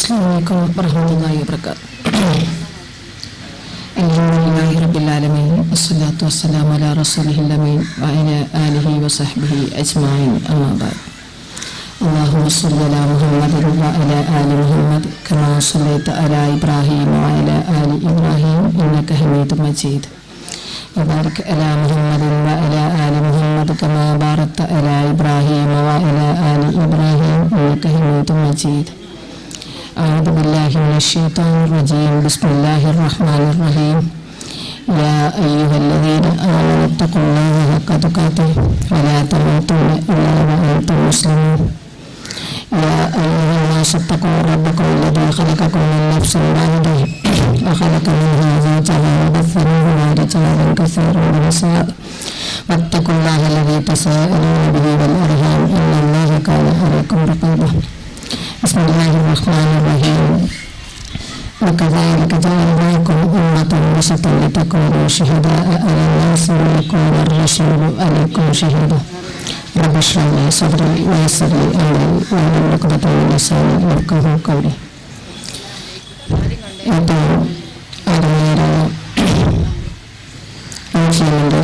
Assalamualaikum warahmatullahi wabarakatuh. Alhamdulillahi rabbil alamin. Wassalatu wassalamu ala rasulihil amin wa ala alihi wa sahbihi ajma'in. Amma ba'd. Allahumma salli ala Muhammad wa ala ali Muhammad kama sallaita ala Ibrahim wa ala ali Ibrahim innaka Hamidum Majid. Wa barik ala Muhammad wa ala ali Muhammad kama barakta ala Ibrahim wa ala ali Ibrahim innaka Hamidum Majid. أعوذ بالله من الشيطان الرجيم بسم الله الرحمن الرحيم يا أيها الذين آمنوا اتقوا الله حق تقاته ولا تموتن إلا وأنتم مسلمون يا أيها الناس اتقوا ربكم الذي خلقكم من نفس واحدة وخلق منها زوجها وبث منهما رجالا كثيرا ونساء واتقوا الله الذي تساءلون به والأرحام إن الله كان عليكم رقيبا بسم الله الرحمن الرحيم وكذلك جعلناكم أمة وسطا لتكونوا شهداء على الناس ويكون الرسول عليكم شهيدا رب اشرح لي صدري ويسر لي أمري واحلل عقدة من لساني يفقهوا قولي. ഏറ്റവും ആദരണീയരായ മുസ്ലിമിൻ്റെ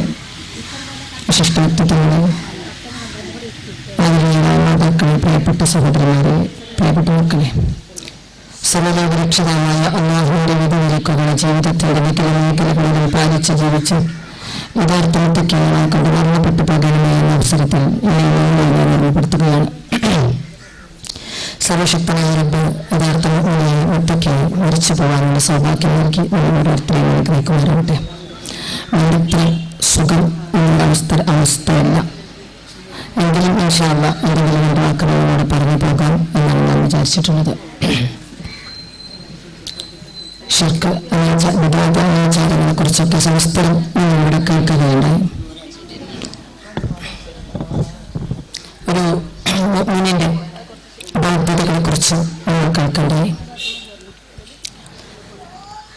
വിശിഷ്ട വ്യക്തിത്വങ്ങളെ, ആദരണീയരായ മാതാക്കളെ, പ്രിയപ്പെട്ട സഹോദരന്മാരെ, പ്രിയപ്പെട്ട മക്കളെ, സമലോപരക്ഷിതമായ അല്ലാഹുവിന്റെ വിധിവിലക്കുകളെ ജീവിതത്തിന്റെ മിക്ക മേഖലകളിലും പാലിച്ച് ജീവിച്ച് യഥാർത്ഥ മുത്തക്കികളെ കണ്ട് മരണപ്പെട്ടു പോകണമേ എന്ന അവസരത്തിൽ ഓർമ്മപ്പെടുത്തുകയാണ്. സർവശക്തനായ റബ്ബ് യഥാർത്ഥ മുത്തക്കി മരിച്ചു പോകാനുള്ള സൗഭാഗ്യം നൽകി നമ്മൾ ഓരോരുത്തരെയും അനുഗ്രഹിക്കുമാറാകട്ടെ. വേണ്ടത്ര സുഖം എന്നുള്ള അവസ്ഥയല്ല, എങ്കിലും ഇൻഷാ അല്ലാഹ് എന്തെങ്കിലും എൻ്റെ വാക്കുകളോട് പറഞ്ഞു പോകാം എന്നാണ് ഞാൻ വിചാരിച്ചിട്ടുള്ളത്. ഷിർക്ക് അനാചാരങ്ങളെ കുറിച്ചൊക്കെ സമസ്തരം ഇവിടെ കേൾക്കുകയുണ്ടായി. ഒരു മുഅ്മിനിന്റെ ബാധ്യതകളെ കുറിച്ച് നമ്മൾ കേൾക്കണ്ടായി.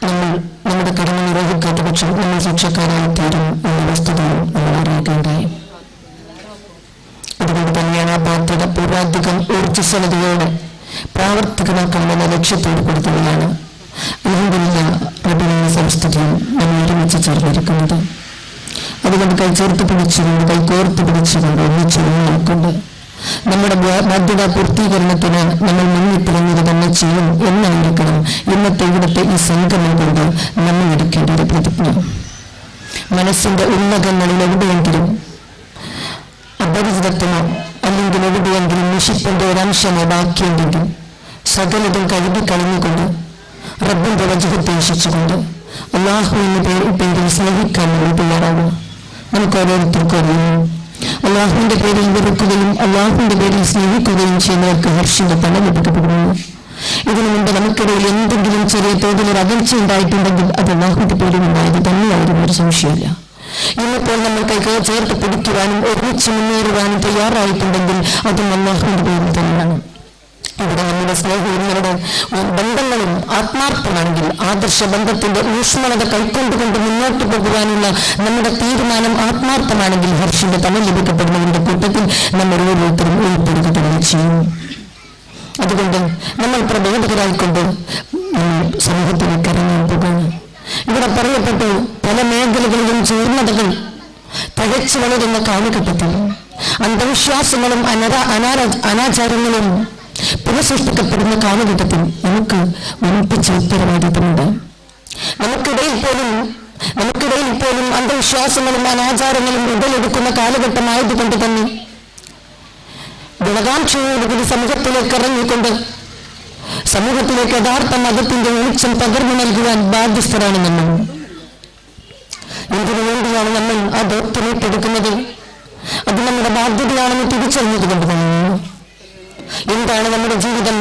നമ്മൾ നമ്മുടെ കടമ നിർവഹിക്കാത്ത പക്ഷം നമ്മൾ ശിക്ഷക്കാരായി തീരും എന്ന വസ്തുതയും നമ്മൾ അറിയുകയുണ്ടായി. അതുകൊണ്ട് തന്നെയാണ് ആ ബാധ്യത പൂർവാധികം ഊർജ്ജസ്വലതയോടെ പ്രാവർത്തികമാക്കാനുള്ള ലക്ഷ്യത്തോട് കൊടുത്തതാണ് അൽഹംദുലില്ലാഹ് റബ്ബിന്റെ സംസ്തുതിയും നമ്മൾ ഒരുമിച്ച് ചേർന്നിരിക്കുന്നത്. അതുകൊണ്ട് കൈചേർത്ത് പിടിച്ചുകൊണ്ട്, കൈകോർത്ത് പിടിച്ചുകൊണ്ട്, ഒന്നിച്ച് നോക്കൊണ്ട് നമ്മുടെ ബാധ്യത പൂർത്തീകരണത്തിന് നമ്മൾ മുന്നിട്ടിറങ്ങിയത് തന്നെ ചെയ്യും എന്നായിരിക്കണം ഇന്നത്തെ ഇവിടുത്തെ ഈ സംഗമം കൊണ്ട് നമ്മൾ എടുക്കേണ്ട ഒരു പ്രതിജ്ഞ. മനസ്സിന്റെ ഉന്നതങ്ങളിൽ എവിടെയെങ്കിലും അപരിചിതത്വമോ അല്ലെങ്കിൽ എവിടെയെങ്കിലും നിഷിപ്പിന്റെ ഒരംശമോ ബാക്കിയുണ്ടെങ്കിൽ സകലതും കഴുകി കളഞ്ഞുകൊണ്ട് റബ്ബിന്റെ വജഹ് ഉദ്ദേശിച്ചുകൊണ്ട് അല്ലാഹുവിന്റെ പേരിൽ സ്നേഹിക്കാൻ വേണ്ടി തയ്യാറാകും. നമുക്ക് ഓരോരുത്തർക്കും അറിയുന്നു, അല്ലാഹുവിന്റെ പേരിൽ വെറുക്കുകയും അല്ലാഹുവിന്റെ പേരിൽ സ്നേഹിക്കുകയും ചെയ്യുന്നവർക്ക് ഹർഷിന്റെ പല ലഭിക്കപ്പെടുന്നു. ഇതിനു മുമ്പ് നമുക്കിടയിൽ എന്തെങ്കിലും ചെറിയ തോതിലൊരു അകൽച്ച ഉണ്ടായിട്ടുണ്ടെങ്കിൽ അത് അല്ലാഹുവിന്റെ പേരിൽ ഉണ്ടായത് തന്നെയായിരുന്നു, ഒരു സംശയമില്ല. ഇന്നിപ്പോൾ നമ്മൾ കൈകൾ ചേർത്ത് പിടിക്കുവാനും ഒരുമിച്ച് മുന്നേറുവാനും തയ്യാറായിട്ടുണ്ടെങ്കിൽ അതും അല്ലാഹുവിന്റെ പേരിൽ തന്നെയാണ്. ഇവിടെ നമ്മുടെ സ്നേഹവും നമ്മുടെ ബന്ധങ്ങളും ആത്മാർത്ഥമാണെങ്കിൽ, ആദർശ ബന്ധത്തിന്റെ ഊഷ്മളത കൈക്കൊണ്ടുകൊണ്ട് മുന്നോട്ട് പോകുവാനുള്ള നമ്മുടെ തീരുമാനം ആത്മാർത്ഥമാണെങ്കിൽ ഹർഷിന്റെ തല ലഭിക്കപ്പെടുന്നതിന്റെ കൂട്ടത്തിൽ നമ്മൾ ഓരോരുത്തരും ഉൾപ്പെടുക തന്നെ ചെയ്യും. അതുകൊണ്ട് നമ്മൾ പ്രബോധകരായിക്കൊണ്ട് സമൂഹത്തിലേക്ക് ഇറങ്ങാൻ പോകുകയാണ്. ഇവിടെ പറയപ്പെട്ടു പല മേഖലകളിലും ജീർണതകൾ തഴച്ചു വളരുന്ന കാലഘട്ടത്തിൽ അന്ധവിശ്വാസങ്ങളും അനാചാരങ്ങളും പുനഃസൃഷ്ടിക്കപ്പെടുന്ന കാലഘട്ടത്തിൽ നമുക്ക് ഉറപ്പിച്ച ഉത്തരവാദിത്തമുണ്ട്. നമുക്കിടയിൽ പോലും അന്ധവിശ്വാസങ്ങളും അനാചാരങ്ങളും ഉടലെടുക്കുന്ന കാലഘട്ടമായതുകൊണ്ട് തന്നെ ഗുണകാംക്ഷയോടുകൂടി സമൂഹത്തിലേക്ക് ഇറങ്ങിക്കൊണ്ട് സമൂഹത്തിലേക്ക് യഥാർത്ഥ മതത്തിന്റെ ഊർജ്ജം പകർന്നു നൽകുവാൻ ബാധ്യസ്ഥരാണ് നമ്മൾ. ഇതിനു വേണ്ടിയാണ് നമ്മൾ ആ ദൗത്യം ഏറ്റെടുക്കുന്നത്. അത് നമ്മുടെ ബാധ്യതയാണെന്ന് തിരിച്ചറിഞ്ഞതുകൊണ്ട് തന്നെ എന്താണ് നമ്മുടെ ജീവിതം,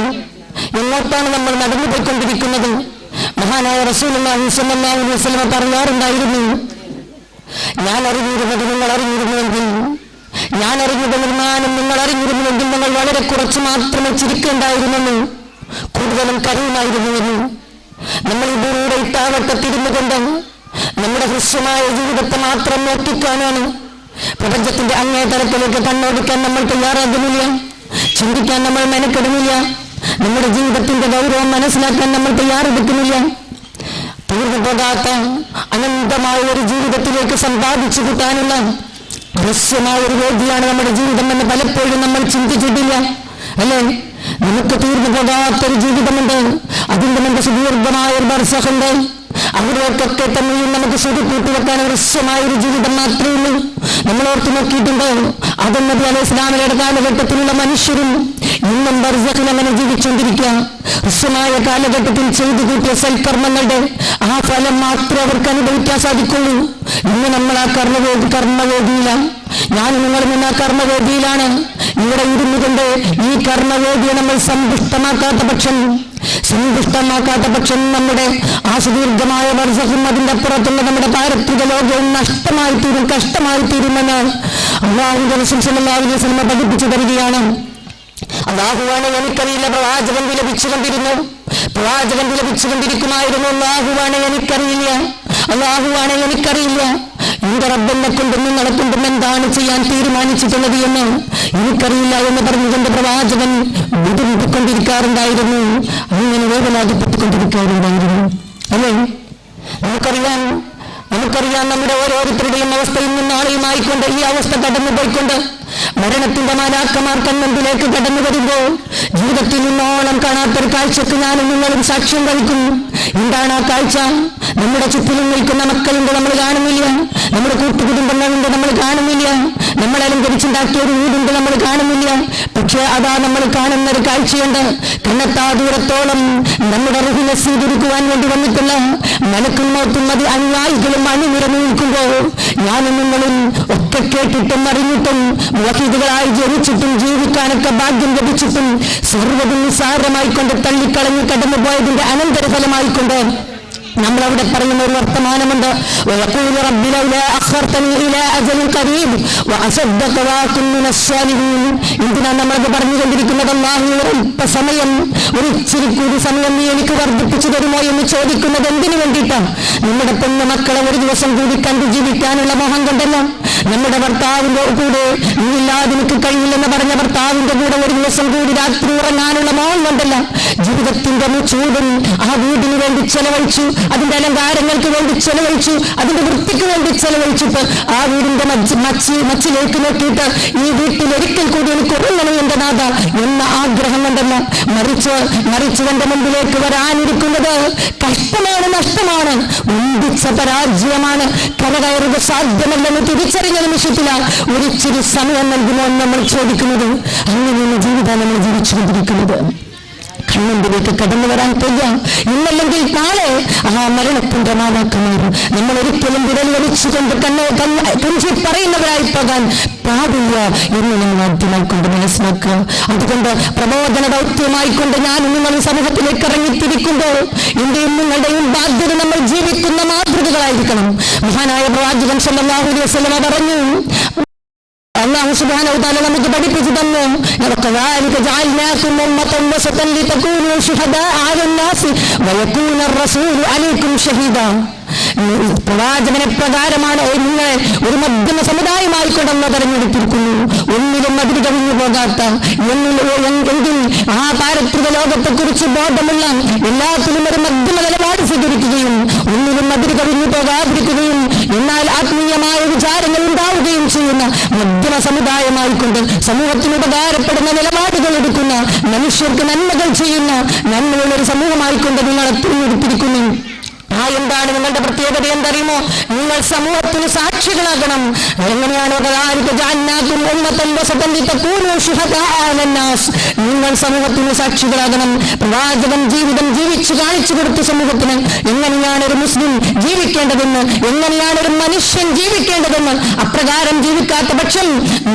എങ്ങോട്ടാണ് നമ്മൾ നടന്നു പോയിക്കൊണ്ടിരിക്കുന്നത്? മഹാനായ റസൂലുള്ളാഹി സ്വല്ലല്ലാഹു അലൈഹി വസല്ലം പറയാറുണ്ടായിരുന്നു, ഞാൻ അറിഞ്ഞിരുന്നത് നിങ്ങൾ അറിഞ്ഞിരുന്നുവെങ്കിൽ, ഞാൻ അറിഞ്ഞത് നിർമ്മാണം നിങ്ങൾ അറിഞ്ഞിരുന്നുവെങ്കിൽ നിങ്ങൾ വളരെ കുറച്ച് മാത്രമേ ചിരിക്കേണ്ടായിരുന്നെന്ന്, കൂടുതലും കരയുമായിരുന്നുവെന്ന്. നമ്മൾ ഇതിലൂടെ ഇട്ടാവട്ടത്തിരുന്നു കൊണ്ട് നമ്മുടെ ഹ്രസ്വമായ ജീവിതത്തെ മാത്രം നോക്കിക്കാനാണ്. പ്രപഞ്ചത്തിന്റെ അങ്ങേ തലത്തിലേക്ക് കണ്ണോടിക്കാൻ നമ്മൾ തയ്യാറാകുന്നില്ല, ചിന്തിക്കാൻ നമ്മൾ മെനക്കെടുന്നില്ല. നമ്മുടെ ജീവിതത്തിന്റെ ഗൗരവം മനസ്സിലാക്കാൻ നമ്മൾ തയ്യാറെടുക്കുന്നില്ല. തീർന്നു പോകാത്ത അനന്തമായ ഒരു ജീവിതത്തിലേക്ക് സമ്പാദിച്ചു കൂട്ടാനുള്ള രഹസ്യമായ ഒരു വേദിയാണ് നമ്മുടെ ജീവിതം എന്ന് പലപ്പോഴും നമ്മൾ ചിന്തിച്ചിട്ടില്ല, അല്ലേ? നമുക്ക് തീർന്നു പോകാത്തൊരു ജീവിതമുണ്ട്, അതിന്റെ മുമ്പ് സുദീർഘമായ ഒരു ബർസഖുണ്ട്. അവിടേക്കൊക്കെ തന്നെയും നമുക്ക് ശരി കൂട്ടിവെക്കാൻ ഹ്രസ്വമായ ഒരു ജീവിതം മാത്രമേ ഉള്ളൂ. നമ്മൾ ഓർത്തു നോക്കിയിട്ടുണ്ടോ? ആദം നബി അലൈഹി ഇസ്ലാമിയുടെ കാലഘട്ടത്തിലുള്ള മനുഷ്യരും ഇന്നും ബർസഖിൽ അങ്ങനെ ജീവിച്ചുകൊണ്ടിരിക്കുക. ഹ്രസ്വമായ കാലഘട്ടത്തിൽ ചെയ്തു കൂട്ടിയ സൽക്കർമ്മങ്ങളുടെ ആ ഫലം മാത്രമേ അവർക്ക് അനുഭവിക്കാൻ സാധിക്കുള്ളൂ. ഇന്ന് നമ്മൾ ആ കർമ്മവേദിയിലാണ്. ഞാൻ നിങ്ങൾ നിന്ന് ആ കർമ്മവേദിയിലാണ്. ഇവിടെ ഇരുന്നുകൊണ്ട് ഈ കർമ്മവേദിയെ നമ്മൾ സമ്പുഷ്ടമാക്കാത്ത പക്ഷം നമ്മുടെ ആ സുദീർഘമായ ബർസഖും അതിന്റെ അപ്പുറത്തുള്ള നമ്മുടെ പാരത്രിക ലോകവും കഷ്ടമായി തീരുമെന്ന് അല്ലാഹുവിന്റെ റസൂൽ സല്ലല്ലാഹു അലൈഹി വസല്ലം പഠിപ്പിച്ചു തരികയാണ്. അല്ലാഹുവാണ് എനിക്കറിയില്ല, പ്രവാചകൻ വിലപിച്ചുകൊണ്ടിരിക്കുമായിരുന്നു. അല്ലാഹുവാണ് എനിക്കറിയില്ല, എന്റെ റബ്ബെന്നെ കൊണ്ടും നിങ്ങളെ കൊണ്ടും എന്താണ് ചെയ്യാൻ തീരുമാനിച്ചിട്ടുള്ളത് എന്ന് എനിക്കറിയില്ല എന്ന് പറഞ്ഞുകൊണ്ട് പ്രവാചകൻ ബുദ്ധിമുട്ടിക്കൊണ്ടിരിക്കാറുണ്ടായിരുന്നു. അങ്ങനെ വേദനാധിപ്പെട്ടുകൊണ്ടിരിക്കാറുണ്ടായിരുന്നു, അല്ലേ? നമുക്കറിയാം നമ്മുടെ ഓരോരുത്തരുടെയും അവസ്ഥയിൽ നിന്നാളെയുമായിക്കൊണ്ട് ഈ അവസ്ഥ കടന്നുപോയിക്കൊണ്ട് മരണത്തിന്റെ മാലാഖമാർ കൺമുമ്പിലേക്ക് കടന്നു വരുമ്പോൾ ജീവിതത്തിൽ നിന്നോളം കാണാത്തൊരു കാഴ്ചക്ക് ഞാനും നിങ്ങളും സാക്ഷ്യം വഹിക്കുന്നു. എന്താണ് ആ കാഴ്ച? നമ്മുടെ ചുറ്റിലും നിൽക്കുന്ന മക്കളുണ്ട്, നമ്മൾ കാണുന്നില്ല. നമ്മുടെ കൂട്ടുകുടുംബങ്ങളുണ്ട്, നമ്മൾ കാണുന്നില്ല. നമ്മൾ അലങ്കരിച്ചുണ്ടാക്കിയ ഒരു വീടുണ്ട്, നമ്മൾ കാണുന്നില്ല. പക്ഷേ അതാ നമ്മൾ കാണുന്ന ഒരു കാഴ്ചയുണ്ട്. കണ്ണെത്താ ദൂരത്തോളം നമ്മുടെ റൂഹിനെ സ്വീകരിക്കുവാൻ വേണ്ടി വന്നിട്ടുള്ള മലക്കും മൗത്തും അനുയായികളും അണിനിരന്നു നിൽക്കുമ്പോൾ ഞാനും നിങ്ങളും ഒക്കെ കേട്ടിട്ടും അറിഞ്ഞിട്ടും വഹീദുകളായി ജനിച്ചിട്ടും ജീവിക്കാനൊക്കെ ഭാഗ്യം ലഭിച്ചിട്ടും സർവ്വതും നിസ്സാരമായിക്കൊണ്ട് തള്ളിക്കളഞ്ഞ് കടന്നുപോയതിന്റെ അനന്തരഫലമായിക്കൊണ്ട് നമ്മളവിടെ പറയുന്ന ഒരു വർത്തമാനമുണ്ട്. എന്തിനാണ് നമ്മളത് പറഞ്ഞുകൊണ്ടിരിക്കുന്നത്? അല്പസമയം, ഒരു ഇച്ചിരി കൂടി സമയം നീ എനിക്ക് വർദ്ധിപ്പിച്ചു തരുമോ എന്ന് ചോദിക്കുന്നത് എന്തിനു വേണ്ടിയിട്ടാണ്? നമ്മുടെ പെണ്ണ് മക്കളെ ഒരു ദിവസം കൂടി കണ്ടു ജീവിക്കാനുള്ള മോഹം കൊണ്ടല്ല. നമ്മുടെ ഭർത്താവിന്റെ കൂടെ നീയില്ലാതെ എനിക്ക് കഴിയില്ലെന്ന് പറഞ്ഞ ഭർത്താവിന്റെ കൂടെ ഒരു ദിവസം കൂടി രാത്രി ഉറങ്ങാനുള്ള മോഹം കൊണ്ടല്ല. ജീവിതത്തിന്റെ ചൂടും ആ വീടിന് വേണ്ടി ചെലവഴിച്ചു, അതിന്റെ അലങ്കാരങ്ങൾക്ക് വേണ്ടി ചെലവഴിച്ചു, അതിന്റെ വൃത്തിക്ക് വേണ്ടി ചെലവഴിച്ചിട്ട് ആ വീടിന്റെ മച്ചിലേക്ക് നോക്കിയിട്ട് ഈ വീട്ടിൽ ഒരിക്കൽ കൂടി എനിക്ക് ഉറങ്ങണം എന്റെ നാഥ എന്ന ആഗ്രഹം കൊണ്ടല്ല. മറിച്ച് എന്റെ മുമ്പിലേക്ക് വരാനിരിക്കുന്നത് കഷ്ടമാണ്, നഷ്ടമാണ്, ഉന്തിച്ച പരാജയമാണ്. കരകയറുക സാധ്യമല്ലെന്ന് തിരിച്ചറിഞ്ഞ നിമിഷത്തിലാണ് ഒരിച്ചിരി സമയം നൽകുമോ എന്ന് നമ്മൾ ചോദിക്കുന്നത്. അങ്ങനെയുള്ള ജീവിതം നമ്മൾ ജീവിച്ചുകൊണ്ടിരിക്കുന്നത്. കണ്ണിലേക്ക് കടന്നു വരാൻ കഴിയാം. ഇന്നല്ലെങ്കിൽ നാളെ ആ മരണത്തിന്റെ മാതാക്കന്മാർ നമ്മൾ ഒരിക്കലും വിരൽ വലിച്ചുകൊണ്ട് കുഞ്ചി പറയുന്നവരായി പോകാൻ പാടില്ല എന്ന് നമ്മൾ ആദ്യമായിക്കൊണ്ട് മനസ്സിലാക്കുക. അതുകൊണ്ട് പ്രബോധന ദൗത്യമായിക്കൊണ്ട് ഞാൻ നിങ്ങൾ സമൂഹത്തിലേക്ക് ഇറങ്ങിത്തിരിക്കുമ്പോൾ എന്റെയും നിങ്ങളുടെയും ബാധ്യത നമ്മൾ ജീവിക്കുന്ന മാതൃകകളായിരിക്കണം. മഹാനായ പ്രവാചകൻ സല്ലല്ലാഹു അലൈഹി വസല്ലം പറഞ്ഞു, അല്ലാഹു സുബ്ഹാനഹു വ തആല നമുക്ക് പഠിപ്പിച്ചു തന്നു, വകദാലിക ജഅൽനാകും ഉമ്മത്തൻ വസതൻ ലിതകൂനു ശുഹദാഅ അലന്നാസി വയകൂന റസൂലു അലൈക്കും ഷഹീദാ. പ്രവാചകനെ പ്രകാരമാണ് നിങ്ങളെ ഒരു മധ്യമ സമുദായമായിക്കൊണ്ടെന്ന് തെരഞ്ഞെടുത്തിരിക്കുന്നു. ഒന്നിലും അതിര് കവിഞ്ഞു പോകാത്ത, എങ്കിൽ ആ പാരത്രിക ലോകത്തെക്കുറിച്ച് ബോധമുള്ള, എല്ലാത്തിലും ഒരു മധ്യമ നിലപാട് സ്വീകരിക്കുകയും ഒന്നിലും അതിര് കവിഞ്ഞു പോകാതിരിക്കുകയും എന്നാൽ ആത്മീയമായ വിചാരങ്ങൾ ഉണ്ടാവുകയും ചെയ്യുന്ന മധ്യമ സമുദായമായിക്കൊണ്ട് സമൂഹത്തിന് ഉപകാരപ്പെടുന്ന നിലപാടുകൾ എടുക്കുന്ന, മനുഷ്യർക്ക് നന്മകൾ ചെയ്യുന്ന നന്മയുള്ളൊരു സമൂഹമായിക്കൊണ്ട് നിങ്ങളെ തിരഞ്ഞെടുത്തിരിക്കുന്നു. എന്താണ് നിങ്ങളുടെ പ്രത്യേകത എന്തറിയുമോ? നിങ്ങൾ സമൂഹത്തിന് സാക്ഷികളാകണം. എങ്ങനെയാണോ നിങ്ങൾ സമൂഹത്തിന് സാക്ഷികളാകണം. പ്രവാചകൻ ജീവിതം ജീവിച്ചു കാണിച്ചു കൊടുത്ത സമൂഹത്തിന് എങ്ങനെയാണ് ഒരു മുസ്ലിം ജീവിക്കേണ്ടതെന്ന്, എങ്ങനെയാണ് ഒരു മനുഷ്യൻ ജീവിക്കേണ്ടതെന്ന്. അപ്രകാരം ജീവിക്കാത്ത പക്ഷം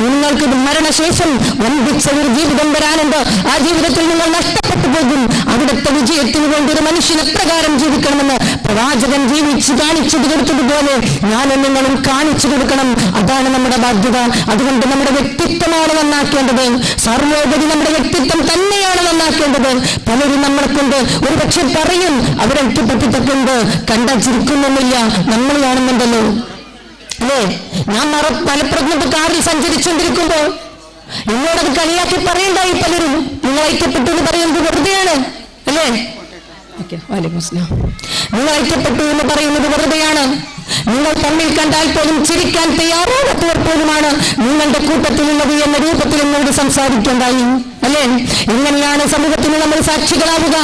നിങ്ങൾക്ക് മരണശേഷം വമ്പിച്ച ഒരു ജീവിതം വരാനുണ്ട്. ആ ജീവിതത്തിൽ നിങ്ങൾ നഷ്ടപ്പെട്ടു പോകും. അവിടുത്തെ വിജയത്തിന് വേണ്ടി ഒരു മനുഷ്യൻ എപ്രകാരം ജീവിക്കണമെന്ന് പ്രവാചകൻ ജീവിച്ച് കാണിച്ചു കൊടുത്തതുപോലെ ഞാനും നിങ്ങളും കാണിച്ചു കൊടുക്കണം. അതാണ് നമ്മുടെ ബാധ്യത. അതുകൊണ്ട് നമ്മുടെ വ്യക്തിത്വമാണ് നന്നാക്കേണ്ടത്. സർവോപരി നമ്മുടെ വ്യക്തിത്വം തന്നെയാണ് നന്നാക്കേണ്ടത്. പലരും നമ്മളെ കൊണ്ട് ഒരു പക്ഷെ പറയും, അവരെത്തിപ്പറ്റിട്ടുണ്ട്, കണ്ടിരിക്കുന്നൊന്നുമില്ല, നമ്മൾ കാണുന്നുണ്ടല്ലോ, അല്ലേ? ഞാൻ മലപ്പുറത്ത് കാറിൽ സഞ്ചരിച്ചുകൊണ്ടിരിക്കുമ്പോൾ എന്നോടത് കളിയാക്കി പറയണ്ടായി പലരും. നിങ്ങൾ ഐക്യപ്പെട്ടു എന്ന് പറയുന്നത് വെറുതെയാണ്, അല്ലേ? വായിക്കാം. വലൈക്കും അസ്സലാം. നിങ്ങൾ ഐക്യപ്പെട്ടു എന്ന് പറയുന്നത് വെറുതെയാണ്. നിങ്ങൾ തമ്മിൽ കണ്ടാൽ പോലും ചിരിക്കാൻ തയ്യാറാകാത്തവർ പോലുമാണ് നിങ്ങളുടെ കൂട്ടത്തിലുള്ളത് എന്ന രൂപത്തിൽ എന്നോട് സംസാരിക്കേണ്ടായി അല്ലേ? ഇങ്ങനെയാണ് സമൂഹത്തിന് നമ്മൾ സാക്ഷികളാവുക.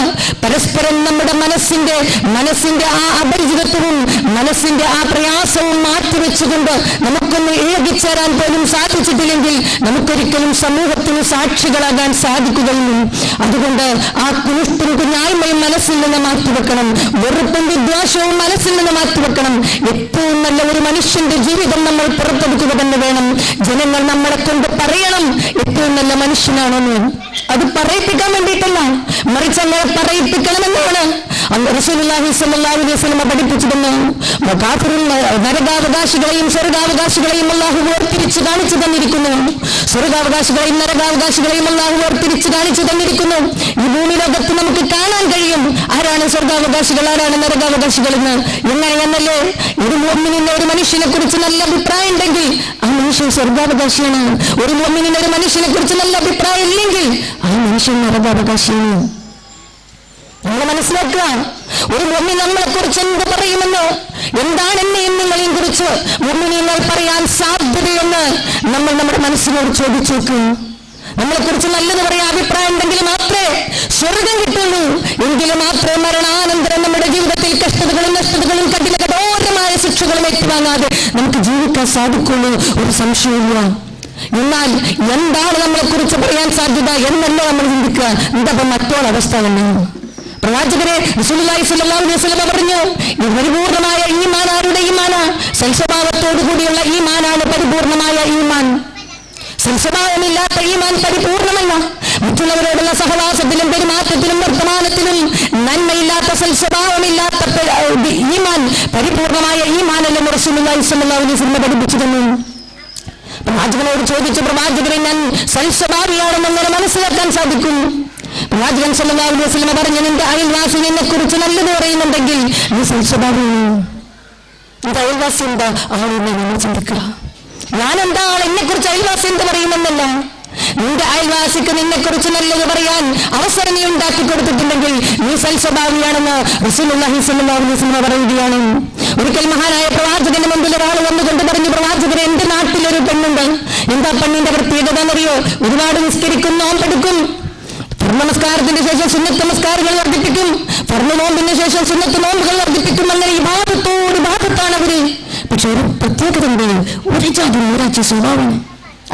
പരസ്പരം നമ്മുടെ മനസ്സിന്റെ ആ അപരിചിതത്വവും മനസ്സിന്റെ ആ പ്രയാസവും മാറ്റിവെച്ചുകൊണ്ട് നമുക്കൊന്ന് ഏകിച്ചേരാൻ പോലും സാധിച്ചിട്ടില്ലെങ്കിൽ നമുക്കൊരിക്കലും സമൂഹത്തിന് സാക്ഷികളാകാൻ സാധിക്കുകയില്ല. അതുകൊണ്ട് ആ കുനിഷ്ടും കുഞ്ഞായ്മയും മനസ്സിൽ നിന്ന് മാറ്റിവെക്കണം. വെറുപ്പും വിദ്വേഷവും മനസ്സിൽ നിന്ന് മാറ്റിവെക്കണം. ഏറ്റവും നല്ല ഒരു മനുഷ്യന്റെ ജീവിതം നമ്മൾ പുറത്തെടുക്കുക തന്നെ വേണം. ജനങ്ങൾ നമ്മളെ കൊണ്ട് പറയണം ഏറ്റവും നല്ല മനുഷ്യനാണെന്ന്. അത് പറയിപ്പിക്കാൻ വേണ്ടിയിട്ടല്ല, മറിച്ച് അങ്ങനെ പറയിപ്പിക്കണമെന്നാണ് റസൂലുള്ളാഹി സ്വല്ലല്ലാഹു അലൈഹി വസല്ലം പഠിപ്പിച്ചിരുന്നു. നരകാവകാശികളെയും സ്വർഗാവകാശികളെയും അല്ലാഹു വേർതിരിച്ച് കാണിച്ചു തന്നിരിക്കുന്നു. സ്വർഗാവകാശികളെയും നരകാവകാശികളെയും അല്ലാഹു വേർതിരിച്ച് കാണിച്ചു തന്നിരിക്കുന്നു. ഈ ഭൂമി ലോകത്ത് നമുക്ക് കാണാൻ കഴിയും ആരാണ് സ്വർഗാവകാശികൾ, ആരാണ് നരകാവകാശികൾ എന്ന്. എങ്ങനെയെന്നല്ലേ, ഒരു മുഅ്മിനിന് ഒരു മനുഷ്യനെ കുറിച്ച് നല്ല അഭിപ്രായം ഉണ്ടെങ്കിൽ ആ മനുഷ്യൻ സ്വർഗാവകാശിയാണ്. ഒരു മുഅ്മിനിന് ഒരു മനുഷ്യനെ കുറിച്ച് നല്ല അഭിപ്രായം ഇല്ലെങ്കിൽ ആ മനുഷ്യൻ നരകാവകാശിയാണ്. നമ്മൾ മനസ്സിലാക്കുക, ഒരു മുഅ്മിൻ നമ്മളെ കുറിച്ച് എന്ത് പറയുമെന്ന്, എന്താണ് എന്നെയും നിങ്ങളെയും കുറിച്ച് മുഅ്മിനീങ്ങൾ പറയാൻ സാധ്യതയെന്ന് നമ്മൾ നമ്മുടെ മനസ്സിനോട് ചോദിച്ചു നോക്കും. നമ്മളെ കുറിച്ച് നല്ലത് പറയാൻ അഭിപ്രായം ഉണ്ടെങ്കിൽ മാത്രമേ സ്വർഗം കിട്ടുള്ളൂ. എങ്കിലും മാത്രമേ മരണാനന്തരം നമ്മുടെ ജീവിതത്തിൽ കഷ്ടതകളും നഷ്ടതകളും കഠോരമായ ശിക്ഷകളും ഏറ്റുവാങ്ങാതെ നമുക്ക് ജീവിക്കാൻ സാധിക്കുള്ളൂ. ഒരു സംശയമില്ല. എന്നാൽ എന്താണ് നമ്മളെ കുറിച്ച് പറയാൻ സാധ്യത എന്നല്ല നമ്മൾ ചിന്തിക്കുക. എന്താ മറ്റൊരവസ്ഥ തന്നെ. പ്രവാചകരെ റസൂലുള്ളാഹി സ്വല്ലല്ലാഹു അലൈഹി വസല്ലം പറഞ്ഞു, ഈ പരിപൂർണമായ ഈമാൻ ആരുടെ ഈമാനാ? സൽസ്വഭാവത്തോടു കൂടിയുള്ള ഈമാനാണ് പരിപൂർണമായ ഈമാൻ. സൽസ്വഭാവമില്ലാത്ത ഈമാൻ പരിപൂർണമല്ല. മറ്റുള്ളവരോടുള്ള സഹവാസത്തിലും പെരുമാറ്റത്തിലും വർത്തമാനത്തിലും നന്മയില്ലാത്ത സൽസ്വഭാവമില്ലാത്ത ഈമാൻ പരിപൂർണമായ ഈമാനല്ലെന്ന് റസൂലുള്ളാഹി സ്വല്ലല്ലാഹു അലൈഹി വസല്ലം പഠിപ്പിച്ചു തന്നു. പ്രവാചകനോട് ചോദിച്ചു, പ്രവാചകരെ ഞാൻ സൽസ്വഭാവിയാണെന്ന് എങ്ങനെ മനസ്സിലാക്കാൻ സാധിക്കും? പ്രവാചകൻ സല്ലല്ലാഹു അലൈഹി വസല്ലം പറഞ്ഞു, നിന്റെ അയൽവാസി നിന്നെ കുറിച്ച് നല്ലത് പറയുന്നുണ്ടെങ്കിൽ നീ സൽസ്വഭാവിയാണ്. നിന്റെ അയൽവാസി എന്താ ആളെന്ന് നമ്മൾ ചിന്തിക്കുക. ഞാനെന്താ ആൾ, എന്നെ കുറിച്ച് അയൽവാസി എന്ത് പറയുമെന്നല്ല. നിന്റെ അയൽവാസിക്ക് നിന്നെ കുറിച്ച് നല്ലത് പറയാൻ അവസരം നീ ഉണ്ടാക്കി കൊടുത്തിട്ടുണ്ടെങ്കിൽ നീ സൽസ്വഭാവിയാണെന്ന് റസൂലുള്ളാഹി സ്വല്ലല്ലാഹു അലൈഹി വസല്ലം പറയുകയാണ്. ഒരിക്കൽ മഹാനായ പ്രവാചകന്റെ മുമ്പിൽ ഒരാൾ വന്നുകൊണ്ട് പറഞ്ഞു, പ്രവാചകരെ, എന്റെ നാട്ടിലൊരു പെണ്ണുണ്ട്. എന്താ പെണ്ണിന്റെ പ്രത്യേകത എന്നറിയോ? ഒരുപാട് നിസ്കരിക്കും, നോമ്പെടുക്കും, നമസ്കാരത്തിന്റെ ശേഷം സുന്നത്ത് നമസ്കാരങ്ങൾ വർദ്ധിപ്പിക്കും, ഫർള് നോമ്പിന് ശേഷം സുന്നത്ത് നോമ്പുകൾ വർദ്ധിപ്പിക്കും. അങ്ങനെ ഇബാദത്താണ് അവര്. പക്ഷെ ഒരു പ്രത്യേകത ഉണ്ട്, ഒരു ജാതി ഒരാഴ്ച സ്വഭാവം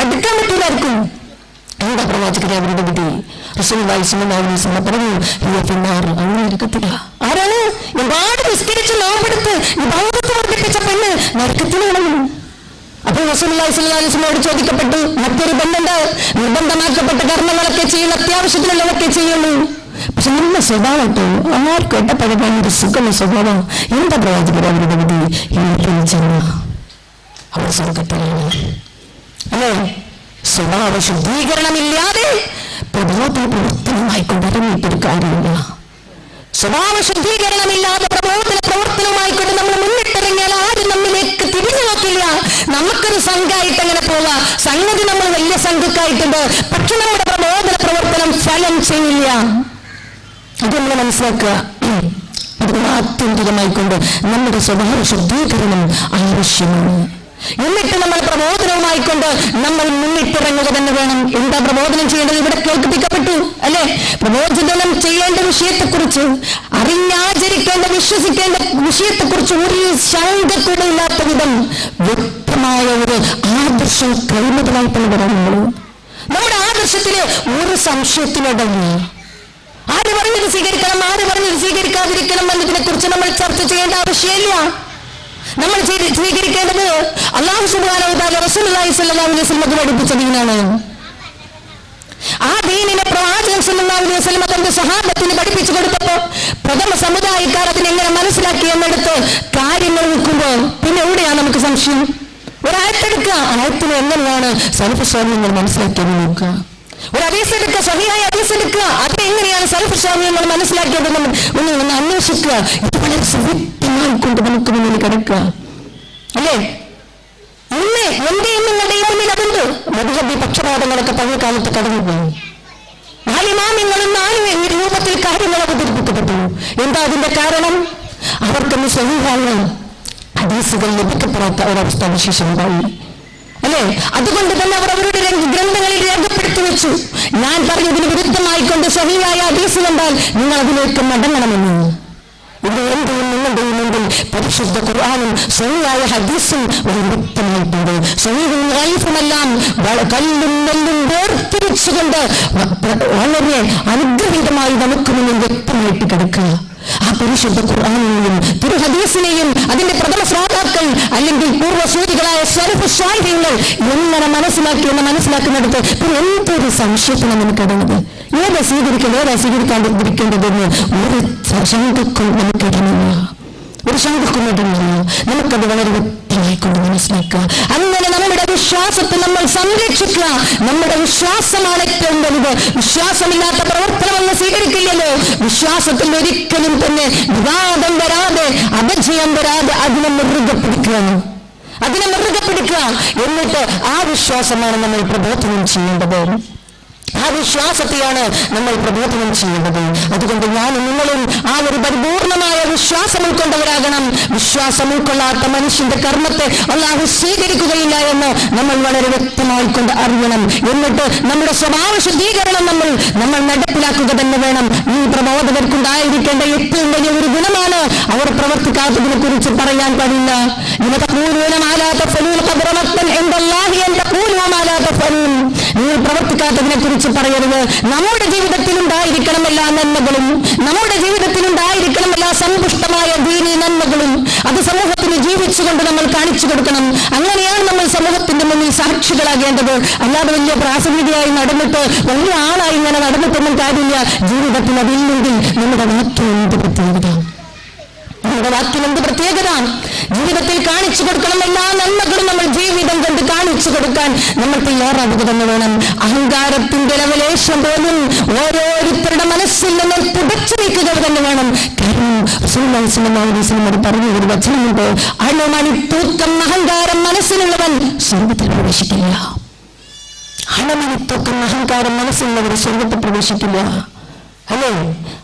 അടുക്കാൻ പറ്റൂലായിരിക്കും. എന്താ പ്രവാചകരെ അവരുടെ വിധി? റസൂലുള്ളാഹി സ്വല്ലല്ലാഹു അലൈഹി വസല്ലം പറഞ്ഞു, അങ്ങനെ ഇരിക്കത്തില്ല. ആരാണ്? ഒരുപാട് നിസ്കരിച്ച് നോമ്പെടുത്ത് ഇബാദത്ത് വർദ്ധിപ്പിച്ച പെണ്ണ് നരകത്തിലാണെന്ന്. അപ്പോൾ റസൂലുള്ളാഹി സ്വല്ലല്ലാഹു അലൈഹി വസല്ലമയോട് ചോദിക്കപ്പെട്ടു, മറ്റൊരു പെണ്ണുണ്ട്, നിർബന്ധമാക്കപ്പെട്ട കർമ്മങ്ങളൊക്കെ ചെയ്യുന്ന, അത്യാവശ്യത്തിലുള്ളതൊക്കെ ചെയ്യുള്ളൂ, പക്ഷെ നല്ല സ്വഭാവം കേട്ടോ, ആർക്കും ഇടപഴകാൻ ഒരു സുഖമുള്ള സ്വഭാവം. എന്താ പ്രവാചകർ അവരുടെ വിധി? അവർ സ്വർഗത്തിലാണ് അല്ലേ? സ്വഭാവ ശുദ്ധീകരണമില്ലാതെ പ്രവർത്തനമായിക്കൊണ്ട് ഇറങ്ങിയിട്ടൊരു കാര്യമില്ല. സ്വഭാവ ശുദ്ധീകരണമില്ലാതെ പ്രവർത്തനമായിക്കൊണ്ട് നമ്മൾ മുന്നിട്ടിറങ്ങിയാൽ ആരും നമ്മിലേക്ക് തിരിഞ്ഞു നോക്കില്ല. നമുക്കൊരു സംഘമായിട്ട് അങ്ങനെ പോവാ. സംഗതി നമ്മൾ വലിയ സംഘക്കായിട്ടുണ്ട്, പക്ഷെ നമ്മുടെ പ്രവർത്തനം ഫലം ചെയ്യില്ല. അത് നമ്മൾ മനസ്സിലാക്കുക. അതുകൊണ്ട് ആത്യന്തികമായിക്കൊണ്ട് നമ്മുടെ സ്വഭാവ ശുദ്ധീകരണം ആവശ്യമാണ്. എന്നിട്ട് നമ്മൾ പ്രബോധനവുമായിക്കൊണ്ട് നമ്മൾ മുന്നിട്ടിറങ്ങുക തന്നെ വേണം. എന്താ പ്രബോധനം ചെയ്യേണ്ടത്? ഇവിടെ കേൾപ്പിക്കപ്പെട്ടു അല്ലെ? പ്രബോധനം ചെയ്യേണ്ട വിഷയത്തെക്കുറിച്ച്, അറിഞ്ഞാചരിക്കേണ്ട വിശ്വസിക്കേണ്ട വിഷയത്തെക്കുറിച്ച് ഒരു ശങ്കക്കൂടില്ലാത്ത വിധം വ്യക്തമായ ഒരു ആദർശം കൈമുതലായിട്ടാണ് പറയുന്നത്. നമ്മുടെ ആദർശത്തിന് ഒരു സംശയത്തിനിടയില്ല. ആര് പറഞ്ഞത് സ്വീകരിക്കണം, ആര് പറഞ്ഞത് സ്വീകരിക്കാതിരിക്കണം എന്നതിനെ കുറിച്ച് നമ്മൾ ചർച്ച ചെയ്യേണ്ട ആവശ്യമില്ല. നമ്മൾ സ്വീകരിക്കേണ്ടത് അല്ലാഹു സുബ്ഹാനഹു വ തആല റസൂലുള്ളാഹി സ്വല്ലല്ലാഹു അലൈഹി വസല്ലം പഠിപ്പിച്ച ദീനാണ്. ആ ദീനിനെ പ്രവാചകൻ സല്ലല്ലാഹു അലൈഹി വസല്ലം തന്റെ സ്വഹാബത്തിന് പഠിപ്പിച്ചു കൊടുത്തപ്പോൾ പ്രഥമ സമുദായക്കാർ അതിനെങ്ങനെ മനസ്സിലാക്കി എന്നെടുത്ത് കാര്യങ്ങൾ വെക്കുമ്പോൾ പിന്നെ എവിടെയാണ് നമുക്ക് സംശയം? ഒരായത്തെടുക്കുക, ആയത്തിന് എങ്ങനെയാണ് സലഫ് സ്വാമികൾ മനസ്സിലാക്കിയത് നോക്കുക. ഒരു ഹദീസ് എടുക്കുക, സ്വഹീഹായ ഹദീസ് എടുക്കുക, അതെങ്ങനെയാണ് സലഫ് സ്വാമികൾ മനസ്സിലാക്കിയത് ഒന്ന് അന്വേഷിക്കുക. ഇത് വളരെ സുവിധമായിക്കൊണ്ട് നമുക്ക് മുന്നിൽ കിടക്കുക അല്ലേ? ഇന്ന് എന്റെയും നിങ്ങളുടെയും മുന്നിൽ അതുണ്ട്. മദ്ഹബി പക്ഷപാതങ്ങളൊക്കെ പഴയ കാലത്ത് കടന്നുപോയി. നാലിമാമിങ്ങളും നാല് രൂപത്തിൽ കാര്യങ്ങൾ അവതരിപ്പിക്കപ്പെട്ടു. എന്താ അതിന്റെ കാരണം? അവർക്കൊന്ന് സ്വഹീഹായ ഹദീസുകൾ ലഭിക്കപ്പെടാത്ത ഒരവസ്ഥ വിശേഷം ഉണ്ടായി അല്ലേ? അതുകൊണ്ട് തന്നെ അവർ അവരുടെ ഗ്രന്ഥങ്ങളിൽ രേഖപ്പെടുത്തി വെച്ചു, ഞാൻ പറഞ്ഞതിന് വിരുദ്ധമായിക്കൊണ്ട് സ്വഹീഹായ ഹദീസ് കണ്ടാൽ നിങ്ങൾ അതിലേക്ക് മടങ്ങണമെന്ന്. ഇത് എന്റെയും നിങ്ങളുടെയും മുമ്പിൽ പരിശുദ്ധ ഖുർആനും സ്വഹീഹായ ഹദീസും ഒരു വ്യക്തമായിട്ടുണ്ട്. സ്വഹീഹും ഗൈഫുമെല്ലാം കല്ലും നെല്ലും വേർതിരിച്ചുകൊണ്ട് വളരെ അനുഗ്രഹീതമായി നമുക്ക് മുന്നിൽ വ്യക്തമായിട്ട് കിടക്കുക. ആ പരിശുദ്ധ ഖുർആനിനെയും തിരു ഹദീസിനെയും അതിന്റെ പ്രഥമ ശ്രോതാക്കൾ അല്ലെങ്കിൽ പൂർവ്വസൂരികളായ സലഫ് സ്വാലിഹീങ്ങൾ എങ്ങനെ മനസ്സിലാക്കുന്നിടത്ത് പിന്നെ എന്തൊരു സംശയത്തിന് നമുക്ക് ഇടണത്? ഏതാ സ്വീകരിക്കേണ്ടതെന്ന് ഒരു ശങ്കക്കും നമുക്കിടമില്ല, ഒരു ശങ്കക്കും ഇടമില്ല. നമുക്കത് വളരെ വ്യക്തമായിക്കൊണ്ട് മനസ്സിലാക്കുക. അങ്ങനെ നമ്മുടെ വിശ്വാസത്തെ നമ്മൾ സംരക്ഷിക്കുക. നമ്മുടെ വിശ്വാസമാണ് ഏറ്റവും വലുത്. വിശ്വാസമില്ലാത്ത പ്രവർത്തനമൊന്നും സ്വീകരിക്കില്ലല്ലോ. വിശ്വാസത്തിൽ ഒരിക്കലും തന്നെ വിവാദം വരാതെ അപജയം വരാതെ അതിനെ മുറുകെ പിടിക്കുക. എന്നിട്ട് ആ വിശ്വാസമാണ് നമ്മൾ പ്രബോധനം ചെയ്യേണ്ടത്. ആ വിശ്വാസത്തെയാണ് നമ്മൾ പ്രബോധനം ചെയ്യേണ്ടത്. അതുകൊണ്ട് ഞാനും നിങ്ങളും ആ ഒരു പരിപൂർണമായ വിശ്വാസം ഉൾക്കൊണ്ടവരാകണം. വിശ്വാസം ഉൾക്കൊള്ളാത്ത മനുഷ്യന്റെ കർമ്മത്തെ അല്ലാഹു സ്വീകരിക്കുകയില്ല എന്ന് നമ്മൾ വളരെ വ്യക്തമായിക്കൊണ്ട് അറിയണം. എന്നിട്ട് നമ്മുടെ സ്വഭാവ ശുദ്ധീകരണം നമ്മൾ നടപ്പിലാക്കുക തന്നെ വേണം. ഈ പ്രബോധകർക്കുണ്ടായിരിക്കേണ്ട ഏറ്റവും വലിയ ഒരു ഗുണമാണ് അവർ പ്രവർത്തിക്കാത്തതിനെ കുറിച്ച് പറയാൻ പാടില്ല. നിങ്ങൾ പ്രവർത്തിക്കാത്തതിനെ കുറിച്ച് പറയരുത്. നമ്മുടെ ജീവിതത്തിൽ ഉണ്ടായിരിക്കണം എല്ലാ നന്മകളും, നമ്മുടെ ജീവിതത്തിൽ ഉണ്ടായിരിക്കണം എല്ലാ സമ്പുഷ്ടമായ ദീനീ നന്മകളും. അത് സമൂഹത്തിന് ജീവിച്ചുകൊണ്ട് നമ്മൾ കാണിച്ചു കൊടുക്കണം. അങ്ങനെയാണ് നമ്മൾ സമൂഹത്തിന്റെ മുന്നിൽ സാക്ഷികളാകേണ്ടത്. അല്ലാതെ വലിയ പ്രാസംഗികയായി നടന്നിട്ട് വലിയ ആളായി ഇങ്ങനെ നടന്നിട്ടൊന്നും കാര്യമില്ല. ജീവിതത്തിൽ അതില്ലെങ്കിൽ നമ്മുടെ വാക്കിനെന്ത് പ്രത്യേകത? ജീവിതത്തിൽ കാണിച്ചു കൊടുക്കണം എല്ലാ നന്മകളും നമ്മൾ ജീവിതം കൊണ്ട് കാണിച്ചു കൊടുക്കാൻ നമ്മൾ തയ്യാറാവുക തന്നെ വേണം. അഹങ്കാരത്തിന്റെ ലവലേശം പോലും ഓരോരുത്തരുടെ മനസ്സിൽ നിന്ന് തുടച്ചു നീക്കുക തന്നെ വേണം. കാരണം റസൂലുള്ളാഹി പറഞ്ഞ ഒരു വചനമുണ്ട്, അണുമണിത്തൂക്കം അഹങ്കാരം മനസ്സിലുള്ളവൻ സ്വർഗ്ഗത്തിൽ പ്രവേശിക്കില്ല. അണുമണിത്തൂക്കം അഹങ്കാരം മനസ്സിലുള്ളവർ സ്വർഗ്ഗത്തിൽ പ്രവേശിക്കില്ല അല്ലേ?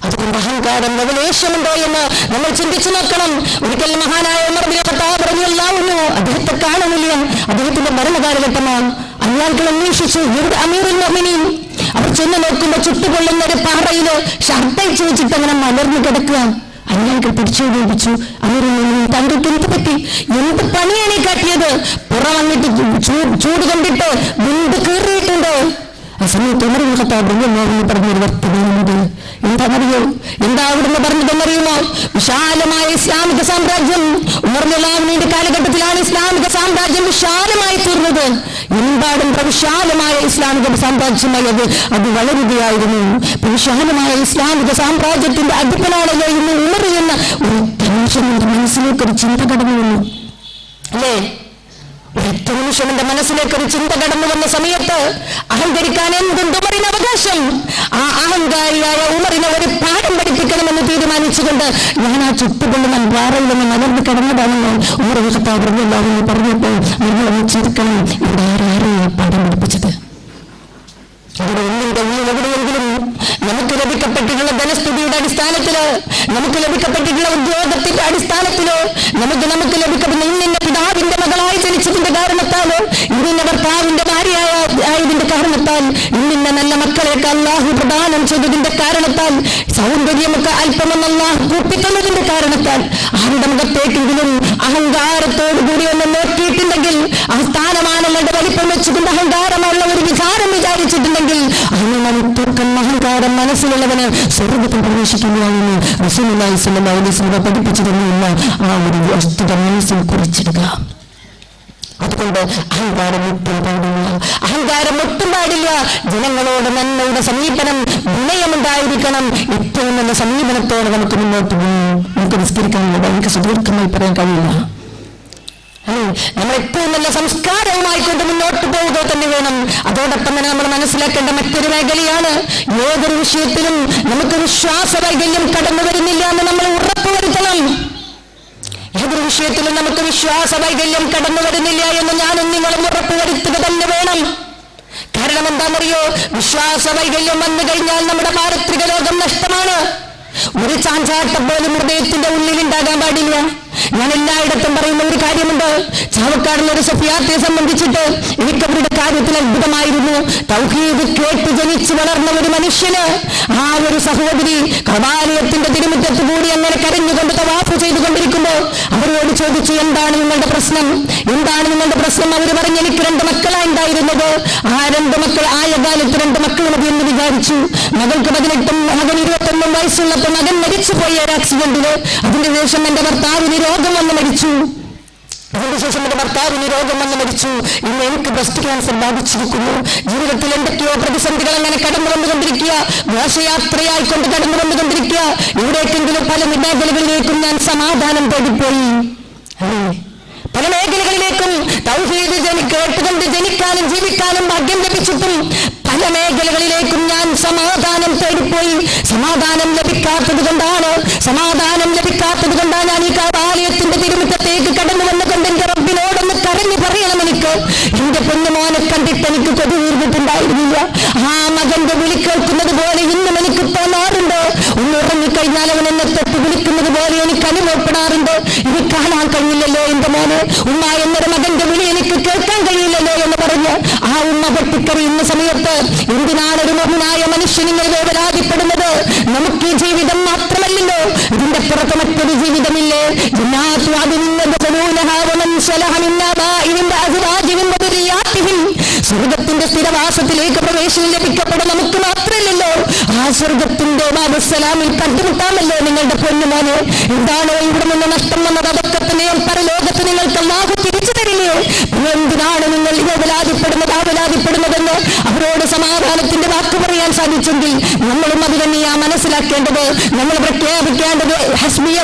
അതുകൊണ്ട് അഹങ്കാരം ലവലേശമുണ്ടോ എന്ന് നമ്മൾ ചിന്തിച്ചു നോക്കണം. ഒരിക്കൽ മഹാനായ ഉമർ ഇബ്നു ഖത്താബ് റളിയല്ലാഹു അൻഹു അദ്ദേഹത്തെ കാണുന്നില്ല. അദ്ദേഹത്തിന്റെ ഭരണകാലഘട്ടമാണ്. അയാൾകൾ അന്വേഷിച്ചു, ഇവിടെ അമീറുൽ മുഅ്മിനീൻ. അവർ ചെന്ന് നോക്കുമ്പോൾ ചുട്ടുകൊള്ളുന്ന ഒരു പാറയില് ഷർട്ടയിച്ചു വെച്ചിട്ട് അങ്ങനെ മലർന്നു കിടക്കുക. അയാൾക്ക് പിടിച്ചുപയോഗിച്ചു. അമീറുൽ മുഅ്മിനീൻ താങ്കൾക്ക് എന്ത് പറ്റി? എന്ത് പണിയാണ് ഈ കാട്ടിയത്? പുറവന്നിട്ട് ചൂട് കണ്ടിട്ട് മുണ്ട് കീറിയിട്ടുണ്ട്. ആ സമയത്ത് ഉമർ ഇബ്നു ഖത്താബ് റളിയല്ലാഹു അൻഹു പറഞ്ഞൊരു വർത്തമാനമുണ്ട്. എന്താ അവിടുന്ന് പറഞ്ഞതെന്നറിയുമോ? വിശാലമായ ഇസ്ലാമിക സാമ്രാജ്യം, ഉമർ റളിയല്ലാഹു അൻഹുവിന്റെ കാലഘട്ടത്തിലാണ് ഇസ്ലാമിക സാമ്രാജ്യം വിശാലമായി തീർന്നത്. എമ്പാടും പ്രവിശാലമായ ഇസ്ലാമിക സാമ്രാജ്യമായത് അത് വളരുകയായിരുന്നു. വിശാലമായ ഇസ്ലാമിക സാമ്രാജ്യത്തിന്റെ അധിപനാണല്ലോ ഇന്ന് ഉമർ എന്ന ഒരു മനുഷ്യന്റെ മനസ്സിലേക്ക് ഒരു ചിന്ത കടന്നു വന്നു അല്ലേ? ഒരൊറ്റ മനുഷ്യന്റെ മനസ്സിലേക്ക് ഒരു ചിന്ത കടന്നു വന്ന സമയത്ത് അഹങ്കരിക്കാൻ എന്തുണ്ട് ഉമറിന് അവകാശം? ആ അഹങ്കാരിയായ ഉമറിനെ ഒരു പാഠം പഠിപ്പിക്കണമെന്ന് തീരുമാനിച്ചുകൊണ്ട് ഞാൻ ആ ചുട്ടുകൊള്ളുന്ന പാറയിൽ നിന്ന് മലർന്ന് കിടന്നതാണെന്ന് ഉമർ ഇബ്നു ഖത്താബ് റളിയല്ലാഹു അൻഹു പറഞ്ഞപ്പോൾ നിങ്ങൾ ചിന്തിക്കണം, ഇവിടെ ആരെയും പാഠം പഠിപ്പിച്ചത്? ഇവിടെ ഒന്നിന്റെ ഉള്ളിൽ എവിടെയെങ്കിലും നമുക്ക് ലഭിക്കപ്പെട്ടിട്ടുള്ള ധനസ്ഥിതിയുടെ അടിസ്ഥാനത്തില്, നമുക്ക് ലഭിക്കപ്പെട്ടിട്ടുള്ള ഉദ്യോഗത്തിന്റെ അടിസ്ഥാനത്തില്, നമുക്ക് ലഭിക്കപ്പെടുന്ന ഇന്നിന്റെ പിതാവിന്റെ മകളായി ജനിച്ചതിന്റെ കാരണത്താല്, ഇന്നിന്റെ ഭർത്താവിന്റെ ഭാര്യയായതിന്റെ കാരണത്താൽ, ഇന്നിന്റെ നല്ല മക്കളെയൊക്കെ അല്ലാഹു പ്രദാനം ചെയ്തതിന്റെ കാരണത്താൽ, സൗന്ദര്യമൊക്കെ അല്പമെന്ന് അല്ലാഹു കൂട്ടിത്തന്നതിന്റെ കാരണത്താൽ ആരുടെ മുഖത്തേക്കെങ്കിലും അഹങ്കാരത്തോടുകൂടി ഒന്ന് നോക്കിയിട്ടുണ്ടെങ്കിൽ, ആ സ്ഥാനമാനങ്ങളുടെ വലിപ്പം വെച്ചുകൊണ്ട് അഹങ്കാരമുള്ള ഒരു വിചാരം വിചാരിച്ചിട്ടുണ്ടെങ്കിൽ അഹങ്കാരം മനസ്സിലുള്ളവന് സ്വർഗ്ഗത്തിൽ പ്രവേശിക്കുക എന്ന് റസൂലുള്ളാഹി സ്വല്ലല്ലാഹു അലൈഹി വസല്ലം പഠിപ്പിച്ചു തന്നെയുള്ള ആ ഒരു വസ്തുത മനസ്സിൽ കുറിച്ചിടുക. അതുകൊണ്ട് അഹങ്കാരം ഒട്ടും പാടില്ല. ജനങ്ങളോട് നന്മയുടെ സമീപനം, വിനയമുണ്ടായിരിക്കണം. ഏറ്റവും നല്ല സമീപനത്തോടെ നമുക്ക് മുന്നോട്ട് പോകും. നമുക്ക് നിസ്കരിക്കാനുള്ള എനിക്ക് സുദീർഘമായി പറയാൻ കഴിയില്ല. നമ്മൾ ഏറ്റവും നല്ല സംസ്കാരവുമായിക്കൊണ്ട് മുന്നോട്ട് പോവുക തന്നെ വേണം. അതോടൊപ്പം തന്നെ നമ്മൾ മനസ്സിലാക്കേണ്ട മറ്റൊരു മേഖലയാണ്, ഏതൊരു വിഷയത്തിലും നമുക്ക് വിശ്വാസ വൈകല്യം കടന്നു വരുന്നില്ല എന്ന് നമ്മൾ ഉറപ്പുവരുത്തണം. ഏതൊരു വിഷയത്തിലും നമുക്ക് വിശ്വാസ വൈകല്യം കടന്നു വരുന്നില്ല എന്ന് ഞാനും നിങ്ങളും ഉറപ്പുവരുത്തുക തന്നെ വേണം. കാരണം എന്താണെന്നറിയോ? വിശ്വാസ വൈകല്യം വന്നു കഴിഞ്ഞാൽ നമ്മുടെ പാരത്രിക ലോകം നഷ്ടമാണ്. ഒരു ചാഞ്ചാട്ടം പോലും ഹൃദയത്തിന്റെ ഉള്ളിൽ ഉണ്ടാകാൻ പാടില്ല. ഞാൻ എല്ലായിടത്തും പറയുന്ന ഒരു കാര്യമുണ്ട്. ചാവക്കാടുള്ള ഒരു സഫിയാത്തെ സംബന്ധിച്ചിട്ട് എനിക്കവരുടെ കാര്യത്തിൽ അത്ഭുതമായിരുന്നു. തൗഹീദ് കേട്ട് ജനിച്ചു വളർന്ന ഒരു മനുഷ്യന് ആ ഒരു സഹോദരി കബാലയത്തിന്റെ തിരുമുറ്റത്ത് കൂടി അങ്ങനെ കരഞ്ഞുകൊണ്ട് തവാഫ് ചെയ്തുകൊണ്ടിരിക്കുമ്പോൾ അവരോട് ചോദിച്ചു, എന്താണ് നിങ്ങളുടെ പ്രശ്നം, എന്താണ് നിങ്ങളുടെ പ്രശ്നം? അവർ പറഞ്ഞു, എനിക്ക് 2 മക്കളാണ് ഉണ്ടായിരുന്നത്. ആ 2 മക്കൾ ആയ കാലത്ത് 2 മക്കൾ മതി എന്ന് വിചാരിച്ചു. മകൾക്ക് 18, മകൻ 21 വയസ്സുള്ളപ്പോൾ മകൻ മരിച്ചുപോയി ഒരു ആക്സിഡന്റില്. അതിനുശേഷം എന്റെ ഭർത്താവിന് രോഗം വന്ന് മരിച്ചു. അതിനുശേഷം എന്റെ ഭർത്താവിന് രോഗം വന്ന് മരിച്ചു. ഇന്ന് എനിക്ക് ബ്രസ്റ്റ് ക്യാൻസർ ബാധിച്ചിരിക്കുന്നു. ജീവിതത്തിൽ എന്തൊക്കെയോ പ്രതിസന്ധികൾ അങ്ങനെ കടന്നു വന്നുകൊണ്ടിരിക്കുക. ഘോഷയാത്രയായിക്കൊണ്ട് കടന്നു വന്നുകൊണ്ടിരിക്കുക. എവിടേക്കെങ്കിലും പല മേഖലകളിലേക്കും ഞാൻ സമാധാനം തേടിപ്പോയി. പല മേഖലകളിലേക്കും തൗഹീദ് കേട്ടുകൊണ്ട് ജനിക്കാനും ജീവിക്കാനും ഭാഗ്യം ലഭിച്ചിട്ടും പല മേഖലകളിലേക്കും ഞാൻ സമാധാനം തേടിപ്പോയി. സമാധാനം ലഭിക്കാത്തത് കൊണ്ടാണ് ഞാൻ ഈ കബാലയത്തിന്റെ തിരുമുറ്റത്തേക്ക് കടന്നു വന്നുകൊണ്ട് എന്റെ റബ്ബിനോടൊന്ന് കരഞ്ഞു പറയണം. എനിക്ക് എന്റെ പൊന്നുമോനെ കണ്ടിട്ട് എനിക്ക് കൊതിർന്നിട്ടുണ്ടായിരുന്നില്ല. ആ മകന്റെ വിളി കേൾക്കുന്നത് പോലെ ഇന്നും എനിക്ക് തോന്നാറുണ്ട്. ഒന്ന് ഉറങ്ങിക്കഴിഞ്ഞാൽ അവൻ എന്നെ തൊട്ട് വിളിക്കുന്നത് പോലെ എനിക്ക് അനുഭവപ്പെടാറുണ്ട്. ഇത് കാണാൻ കഴിയില്ലല്ലോ എന്റെ മോന്, ഉമ്മ എന്നൊരു മകന്റെ വിളി എനിക്ക് കേൾക്കാൻ കഴിയില്ലല്ലോ എന്ന് പറഞ്ഞ് ആ ഉമ്മ പൊട്ടിക്കറിയുന്ന സമയത്ത് എന്തിനാണ് ഒരു മുഹനായ മനുഷ്യൻ ഇങ്ങനെ വേവലാതിപ്പെടുന്നത്? നമുക്ക് ഈ ജീവിതം മാത്രമല്ലല്ലോ, ഇതിന്റെ പുറത്ത് മറ്റൊരു ജീവിതമില്ലേ? സ്വർഗത്തിന്റെ സ്ഥിരവാസത്തിലേക്ക് പ്രവേശനം ലഭിക്കപ്പെടും നമുക്ക് മാത്രമല്ലല്ലോ, ആ സ്വർഗത്തിന്റെ ബാബുസലാമിൽ കണ്ടുമുട്ടാമല്ലോ നിങ്ങളുടെ പൊന്നുമോനെ. എന്താണോ ഇവിടെ നിന്ന് നഷ്ടം വന്നത് അതൊക്കെ തന്നെ പരലോകത്ത് നിങ്ങൾക്ക് അല്ലാഹു തിരിച്ചു തരില്ലേ? എന്തിനാണ് നിങ്ങൾ ആവലാതിപ്പെടുന്നതെന്ന് അവരോട് സമാധാനത്തിന്റെ വാക്ക് പറയാൻ സാധിച്ചെങ്കിൽ നമ്മളും അത് തന്നെയാ മനസ്സിലാക്കേണ്ടത്. നമ്മൾ പ്രഖ്യാപിക്കേണ്ടത് ഹസ്ബി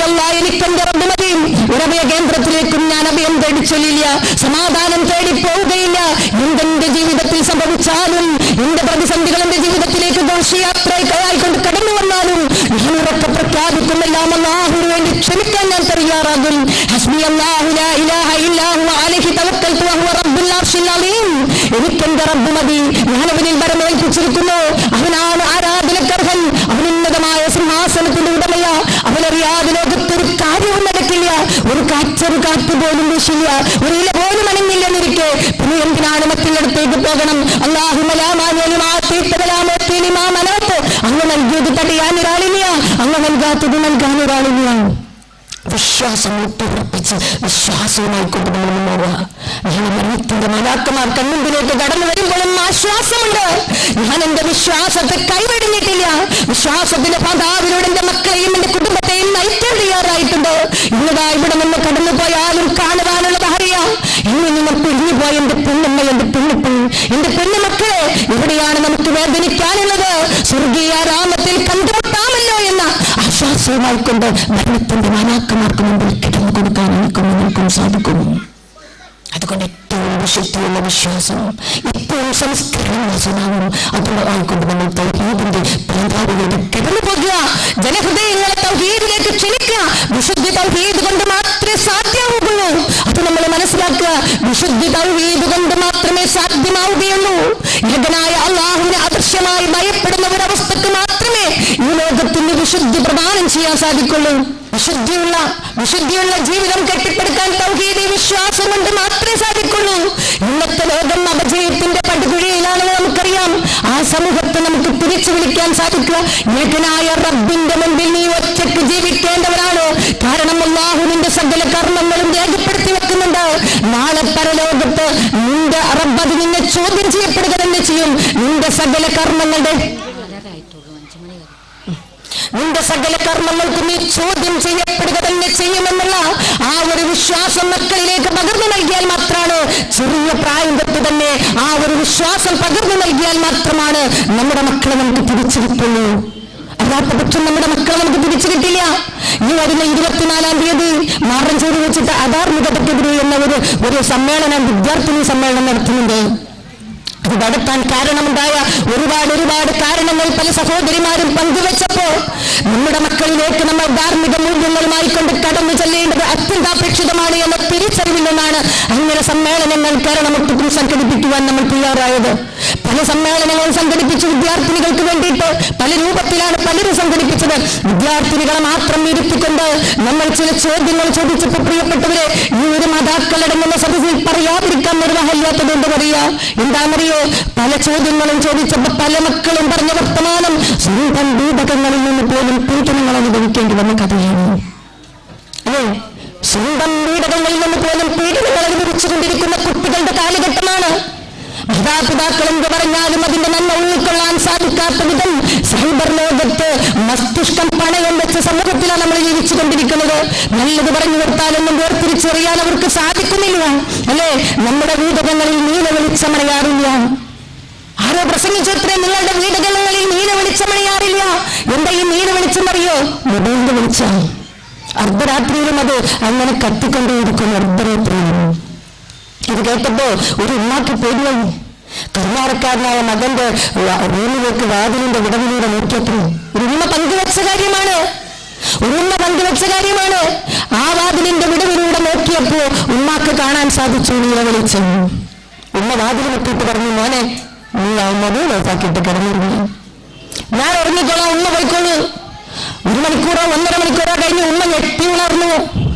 അല്ലാ, എനിക്കെന്റെ റബ്ബ് മതി. ഒരഭയ കേന്ദ്രത്തിലേക്കും ഞാൻ അഭയം തേടി ചൊല്ലില്ല, സമാധാനം തേടി പോവുകയില്ല. എന്തെന്റെ ജീവിതത്തിൽ സംഭവിച്ചാലും, എന്റെ പ്രതിസന്ധികൾ എന്റെ ജീവിതത്തിലേക്ക് ഘോഷയാത്രയായിക്കൊണ്ട് കടന്നു വന്നാലും ഞാൻ ഉറക്കെ പ്രഖ്യാപിക്കുമെല്ലാം അല്ലാഹുവിന് വേണ്ടി ക്ഷമിക്കാൻ ഞാൻ തയ്യാറാകും. ഹസ്ബി അല്ലാഹു ലാ ഇലാഹ ഇല്ലാ ഹുവ അലൈഹി തവക്കൽതു വഹുവ റബ്ബുൽ അർശിൽ അലീം. എനിക്കെന്റെ റബ്ബ് മതി, ഞാൻ അവനിൽ വരമേൽപ്പിച്ചിരിക്കുന്നു. അവനാണ് ആരാധനക്കർഹൻ, അവൻ ഉന്നതമായ സിംഹാസനത്തിന്റെ ഉടമയാ. അവനറിയാതെ ലോകത്തൊരു കാര്യവും നടക്കില്ല. ഒരു കാറ്റ് പോലും വീശില്ല, ഒരു ഇല പോലും അനങ്ങില്ലെന്നിരിക്കെ പിന്നെ എന്തിനാണ് മറ്റുള്ളിടത്തേക്ക് പോകണം? അങ്ങ് നൽകിയത് തടയാൻ ഒരാളില്ല, അങ്ങ് നൽകാത്തത് നൽകാൻ ഒരാളില്ല. വിശ്വാസം ഊട്ടിയുറപ്പിച്ച് വിശ്വാസവുമായി കൊണ്ട് നമ്മൾ മുന്നോടുക. മരണത്തിന്റെ മലാക്കന്മാർ കൺമുമ്പിലേക്ക് കടന്നു വരുമ്പോഴും ആശ്വാസമുണ്ട്. ഞാൻ എന്റെ വിശ്വാസത്തെ കൈവെടിഞ്ഞിട്ടില്ല. വിശ്വാസത്തിന്റെ പാതാവിലൂടെ എന്റെ മക്കളെയും എന്റെ കുടുംബത്തെയും നയിക്കാൻ തയ്യാറായിട്ടുണ്ട്. ഇന്നതാ ഇവിടെ നിന്ന് കടന്നു പോയാലും കാണുവാനുള്ളത് അറിയാം. ഇന്ന് നിങ്ങൾ പിരിഞ്ഞു പോയ എന്റെ പെണ്ണുമ്മ, എന്റെ പെണ്ണുപ്പി, എന്റെ പെണ്ണുമക്കളെ എവിടെയാണ് നമുക്ക് വേദനിക്കാനുള്ളത്? സ്വർഗീയ രാമത്തിൽ കണ്ടുമുട്ടാമല്ലോ എന്ന ആശ്വാസവുമായി കൊണ്ട് മരണത്തിന്റെ മാലാക്കന്മാർക്ക് മുമ്പിൽ കിടന്നു കൊടുക്കാൻ എനിക്കും നിങ്ങൾക്കും സാധിക്കും. അതുകൊണ്ട് ഏറ്റവും വിശുദ്ധിയുള്ള വിശ്വാസം, ഏറ്റവും സംസ്കരണമുള്ള സ്വഭാവം അതുകൊണ്ടായിക്കൊണ്ട് നമ്മൾ തൗഹീദിന്റെ പ്രാധാന്യതയോടെ കിടന്നു പോകുക. ജനഹൃദയങ്ങളെ തൗഹീദിലേക്ക് ക്ഷണിക്കുക. വിശുദ്ധി തൗഹീദ് കൊണ്ട് മാത്രമേ സാധ്യമാവുകയുള്ളൂ. അത് നമ്മൾ മനസ്സിലാക്കുക. വിശുദ്ധി തൗഹീദ് കൊണ്ട് മാത്രമേ സാധ്യമാവുകയുള്ളൂ. ഏകനായ അല്ലാഹുവിനെ അദൃശ്യമായി ഭയപ്പെടുന്ന ഒരവസ്ഥക്ക് മാത്രമേ ഈ ലോകത്തിന് വിശുദ്ധി പ്രദാനം ചെയ്യാൻ സാധിക്കുള്ളൂ. വിശുദ്ധിയുള്ള ജീവിതം കെട്ടിപ്പടുക്കാൻ തൗഹീദി വിശ്വാസം കൊണ്ട് മാത്രമേ സാധിക്കുള്ളൂ. ഇന്നത്തെ ലോകം അപജയത്തിന്റെ പടുകുഴിയിലാണെന്ന് നമുക്കറിയാം. ആ സമൂഹത്തെ നമുക്ക് തിരിച്ചു വിളിക്കാൻ സാധിക്കുക. ഏകനായ റബ്ബിന്റെ മുൻപിൽ നീ ഒറ്റയ്ക്ക് ജീവിക്കേണ്ടവരാണ്. കാരണം അല്ലാഹുവിന്റെ സകല കർമ്മങ്ങളും രേഖപ്പെടുത്തി വെക്കുന്നുണ്ട്. നാളെ പരലോകത്ത് നിന്റെ റബ്ബ് അത് നിന്നെ ചോദ്യം ചെയ്യപ്പെടുക തന്നെ ചെയ്യും. നിന്റെ സകല കർമ്മങ്ങൾക്ക് നീ ചോദ്യം ചെയ്യപ്പെടുക തന്നെ ചെയ്യുമെന്നുള്ള ആ ഒരു വിശ്വാസം മക്കളിലേക്ക് പകർന്നു നൽകിയാൽ മാത്രമാണ്, ചെറിയ പ്രായം തൊട്ട് തന്നെ ആ ഒരു വിശ്വാസം പകർന്നു നൽകിയാൽ മാത്രമാണ് നമ്മുടെ മക്കളെ നമുക്ക് തിരിച്ചു കിട്ടുള്ളൂ. അല്ലാത്ത പക്ഷം നമ്മുടെ മക്കളെ നമുക്ക് തിരിച്ചു കിട്ടില്ല. ഈ വരുന്ന 24-ാം തീയതി മാറഞ്ചേരി വെച്ചിട്ട് അധാർമികതയ്ക്കെതിരെ എന്ന ഒരു സമ്മേളനം, വിദ്യാർത്ഥിനി സമ്മേളനം നടത്തുന്നുണ്ട്. അത് നടത്താൻ കാരണമുണ്ടായ ഒരുപാട് കാരണങ്ങൾ പല സഹോദരിമാരും പങ്കുവെച്ചപ്പോ നമ്മുടെ മക്കളിലേക്ക് നമ്മൾ ധാർമ്മിക മൂല്യങ്ങളുമായി കൊണ്ട് കടന്നു ചെല്ലേണ്ടത് അത്യന്താപേക്ഷിതമാണ് എന്ന തിരിച്ചറിവിൽ നിന്നാണ് അങ്ങനെ സമ്മേളനങ്ങൾ കേരളമൊട്ടും സംഘടിപ്പിക്കുവാൻ നമ്മൾ തയ്യാറായത്. പല സമ്മേളനങ്ങളും സംഘടിപ്പിച്ചു. വിദ്യാർത്ഥിനികൾക്ക് വേണ്ടിയിട്ട് പല രൂപത്തിലാണ് പലരും സംഘടിപ്പിച്ചത്. വിദ്യാർത്ഥിനികളെ മാത്രം ഇരുത്തിക്കൊണ്ട് നമ്മൾ ചില ചോദ്യങ്ങൾ ചോദിച്ചപ്പോൾ പ്രിയപ്പെട്ടവരെ, ഈ ഒരു മാതാക്കളടങ്ങുന്ന സദസ്സിൽ പറയാതിരിക്കാൻ നിർവാഹമില്ലാത്തതുകൊണ്ട് പറയാ. എന്താണെന്നറിയോ, പല ചോദ്യങ്ങളും ചോദിച്ചപ്പോൾ പല മക്കളും പറഞ്ഞ വർത്തമാനം സ്വന്തം വീടകങ്ങളിൽ നിന്ന് പോലും പീഡനങ്ങൾ അനുഭവിക്കേണ്ടി വന്ന കഥയാണ്. അല്ലേ? സ്വന്തം വീടകങ്ങളിൽ നിന്ന് പോലും പീഡനങ്ങൾ അനുഭവിച്ചുകൊണ്ടിരിക്കുന്ന കുട്ടികളുടെ കാലഘട്ടമാണ്. മാതാപിതാക്കൾ എന്ത് പറഞ്ഞാലും അതിന്റെ നന്മ ഉൾക്കൊള്ളാൻ സാധിക്കാത്ത വിധം സൈബർ ലോകത്ത് മസ്തിഷ്കം പണയം വെച്ച സമൂഹത്തിലാണ് നമ്മൾ ജീവിച്ചുകൊണ്ടിരിക്കുന്നത്. നല്ലത് പറഞ്ഞു കൊടുത്താലൊന്നും വേർതിരിച്ചറിയാൻ അവർക്ക് സാധിക്കുന്നില്ല. അല്ലേ? നമ്മുടെ വീടകങ്ങളിൽ നീല വെളിച്ചമണയാറില്ല. ആരോ പ്രസംഗിച്ചത്രേ, നിങ്ങളുടെ വീടകങ്ങളിൽ നീല വെളിച്ചമണയാറില്ല. എന്താ ഈ നീല വെളിച്ചം അറിയോ? മൊബൈലിന്റെ വെളിച്ചം. അർദ്ധരാത്രിയിലും അത് അങ്ങനെ കത്തിക്കൊണ്ടേയിരിക്കുന്നു. അർദ്ധരാത്രിയിലും ഇത് കേട്ടപ്പോ ഒരു ഉമ്മാക്ക് പേടിയായി. കർണാടകക്കാരനായ മകന്റെ റൂമിലേക്ക് വാതിലിന്റെ വിടവിലൂടെ നോക്കിയപ്പോൾ ഒരു ഉമ്മ പങ്കുവെച്ച കാര്യമാണ്. ആ വാതിലിന്റെ വിടവിലൂടെ നോക്കിയപ്പോ ഉമ്മാക്ക് കാണാൻ സാധിച്ചു നീല വെളിച്ചം. ഉമ്മ വാതിൽ നോക്കിയിട്ട് പറഞ്ഞു, മോനെ നീ ആ മൊബൈൽ ഓഫാക്കിയിട്ട് കിടന്നിരുന്നു, ഞാൻ ഉറങ്ങിക്കോളാം, ഉമ്മ പോയിക്കോളൂ. 1 മണിക്കൂറോ 1.5 മണിക്കൂറോ കഴിഞ്ഞ് ഉമ്മ ഞെട്ടി ഉണർന്നു.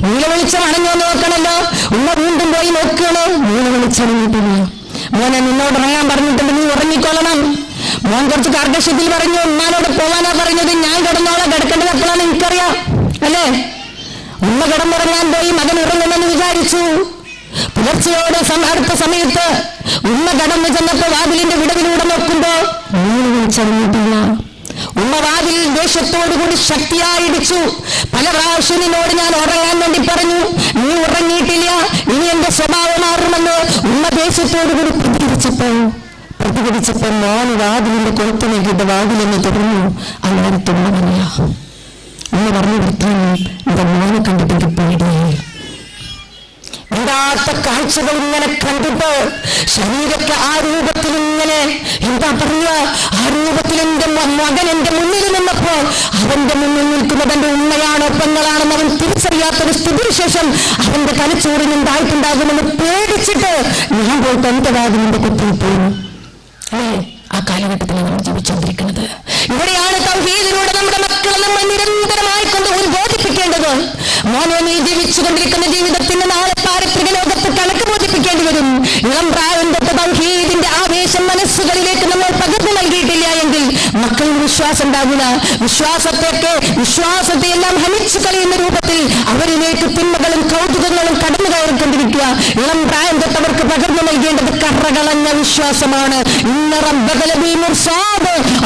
നീല വെളിച്ചം അണഞ്ഞോ നോക്കണല്ലോ. ഉമ്മ വീണ്ടും പോയി നോക്കുകയാണ്, നീല വെളിച്ചം അണഞ്ഞിട്ടില്ല. മോനെ നിന്നോട് ഉറങ്ങാൻ പറഞ്ഞിട്ടുണ്ട്, നീ ഉറങ്ങിക്കൊള്ളണം. മോൻ കുറച്ച് കർക്കശത്തിൽ പറഞ്ഞു, ഉമ്മാനോട് പോകാനാ പറഞ്ഞത്, ഞാൻ കിടന്നോളാം, കിടക്കേണ്ടത് എപ്പോഴാണ് എനിക്കറിയാം. അല്ലേ? ഉമ്മ കിടന്നുറങ്ങാൻ പോയി, മകൻ ഉറങ്ങുമെന്ന് വിചാരിച്ചു. പുലർച്ചയോടെ അടുത്ത സമയത്ത് ഉമ്മ കടന്നു ചെന്നപ്പോ വാതിലിന്റെ വിടവിലൂടെ നോക്കുമ്പോ നീല വെളിച്ചം അണഞ്ഞിട്ടില്ല. ഉമ്മ വാതിൽ ദേഷ്യത്തോടുകൂടി ശക്തിയായിടിച്ചു. പല പ്രാവശ്യം നിന്നോട് ഞാൻ ഉറങ്ങാൻ വേണ്ടി പറഞ്ഞു, നീ ഉറങ്ങിയിട്ടില്ല, ഇനി എന്റെ സ്വഭാവം മാറുമെന്ന് ഉമ്മ ദേഷ്യത്തോടുകൂടി പ്രതികരിച്ചപ്പോ മോൻ വാതിലിന്റെ കൊളുത്ത് നോക്കിയിട്ട് വാതിലെന്ന് തുടർന്നു. അങ്ങനെ തുമ്മനല്ല. ഉമ്മ പറഞ്ഞു വൃത്തിയാണ്, എന്റെ മോനെ കണ്ടിട്ട് എനിക്ക് പേടിയായി. ഇല്ലാത്ത കാഴ്ചകൾ ഇങ്ങനെ കണ്ടിട്ട് ശരീരത്തെ ആ രൂപത്തിൽ ഇങ്ങനെ എന്താ പറയുക, ആ രൂപത്തിൽ എന്റെ മകൻ എന്റെ മുന്നിൽ നിന്നപ്പോ അവന്റെ മുന്നിൽ നിൽക്കുന്നത് എന്റെ ഉമ്മയാണോ പെങ്ങളാണെന്ന് അവൻ തിരിച്ചറിയാത്തൊരു സ്ഥിതിവിശേഷം അവന്റെ തലച്ചോറിനുണ്ടായിട്ടുണ്ടാകുമെന്ന് പേടിച്ചിട്ട് ഞാൻ പോയിട്ട് എന്റെ വാതിലിന്റെ കുത്തിൽ പോയി. അല്ലേ? ആ കാലഘട്ടത്തിലാണ് നമ്മൾ ജീവിച്ചുകൊണ്ടിരിക്കുന്നത്. ഇവിടെയാണ് തൗഹീദിലൂടെ നമ്മുടെ മക്കളെ നമ്മൾ നിരന്തരമായി കൊണ്ട് ഉത്ബോധിപ്പിക്കേണ്ടത്. മോനെ, നീ ജീവിച്ചുകൊണ്ടിരിക്കുന്ന ജീവിതത്തിന്റെ നാളെ പാരത്രിക ലോകത്ത് കണക്ക് ബോധിപ്പിക്കേണ്ടി വരും. ഇളം പ്രായം തൊട്ട് തൗഹീദിന്റെ ആവേശം മനസ്സുകളിലേക്ക് നമ്മൾ പകർന്നു നൽകിയിട്ടില്ല എങ്കിൽ മക്കളിൽ വിശ്വാസം ഉണ്ടാകില്ല. വിശ്വാസത്തെ എല്ലാം ഹനിച്ചു കളയുന്ന രൂപത്തിൽ അവരിലേക്ക് തിന്മകളും കൗതുകങ്ങളും കടന്നു കയറിക്കൊണ്ടിരിക്കുക. ഇളം പ്രായം തൊട്ടവർക്ക് പകർന്നു നൽകേണ്ടത് കറകളഞ്ഞ വിശ്വാസമാണ്.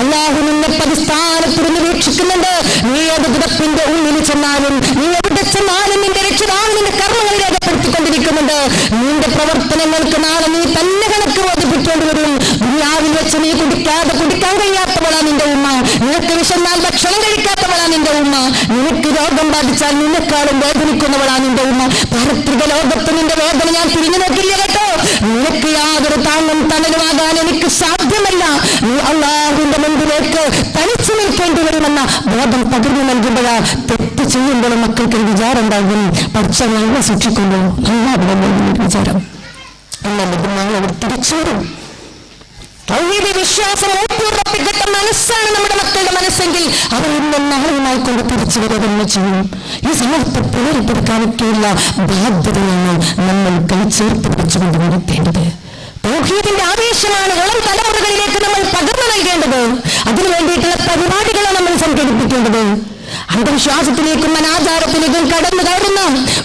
അള്ളാഹു നിന്നെ പരിസ്ഥാനത്തിരുന്ന് വീക്ഷിക്കുന്നുണ്ട്. നീ ഏത് കിടപ്പിന്റെ ഉള്ളിൽ ചെന്നാലും, നീ എവിടെ ചെന്നാലും നിന്റെ രക്ഷിതാവ് നിന്റെ കർമ്മങ്ങൾ രേഖപ്പെടുത്തിക്കൊണ്ടിരിക്കുന്നുണ്ട്. നിന്റെ പ്രവർത്തനങ്ങൾക്ക് നാളെ നീ തന്നെ കണക്ക് ബോധിപ്പിക്കേണ്ടി വരും. ദുനിയാവിൽ വെച്ച് നീ കുടിക്കാൻ കഴിയാത്തവളാ നിന്റെ ഉമ്മ. നിനക്ക് വിശന്നാൽ ഭക്ഷണം കഴിക്കാത്തവളാ നിന്റെ ഉമ്മ. നിനക്ക് രോഗം ബാധിച്ചാൽ നിന്നെക്കാളും വേദനിക്കുന്നവളാ നിന്റെ ഉമ്മ. പാരത്രിക ലോകത്ത് നിന്റെ വേദന ഞാൻ തിരിഞ്ഞു നോക്കില്ല കേട്ടോ. നിനക്ക് യാതൊരു താങ്ങും തണലുമാകാൻ എനിക്ക് സാധ്യമല്ല. നീ അള്ളാഹുവിന്റെ മുമ്പിലേക്ക് തനിച്ചു നിൽക്കേണ്ടി വരുമെന്ന ബോധം പകർന്നു നൽകുമ്പോഴാ തെറ്റ് ചെയ്യുമ്പോഴും മക്കൾക്ക് വിചാരം ഉണ്ടാകും, പഠിച്ച ഞങ്ങളെ സൂക്ഷിക്കുമ്പോൾ വിചാരം ഞങ്ങൾ തിരിച്ചു വരും. വിശ്വാസം ഊട്ടിയുറപ്പിക്കട്ട മനസ്സാണ് നമ്മുടെ മക്കളുടെ മനസ്സെങ്കിൽ അവർ ഇന്നും നാളുമായി കൊണ്ട് തിരിച്ചു വരിക ചെയ്യും. ഈ സമൂഹത്തെ പുനരുദ്ധരിക്കാനൊക്കെയുള്ള ബാധ്യതയാണ് നമ്മൾ കൈച്ചേർത്ത് വെച്ചുകൊണ്ട് നടത്തേണ്ടത്. തൗഹീദിന്റെ ആവേശമാണ് ഇളം തലമുറകളിലേക്ക് നമ്മൾ പകർന്നു നൽകേണ്ടത്. അതിനു വേണ്ടിയിട്ടുള്ള പരിപാടികളാണ് നമ്മൾ സംഘടിപ്പിക്കേണ്ടത്. അന്ധവിശ്വാസത്തിലേക്കും അനാചാരത്തിലേക്കും കടന്നു കയറുന്ന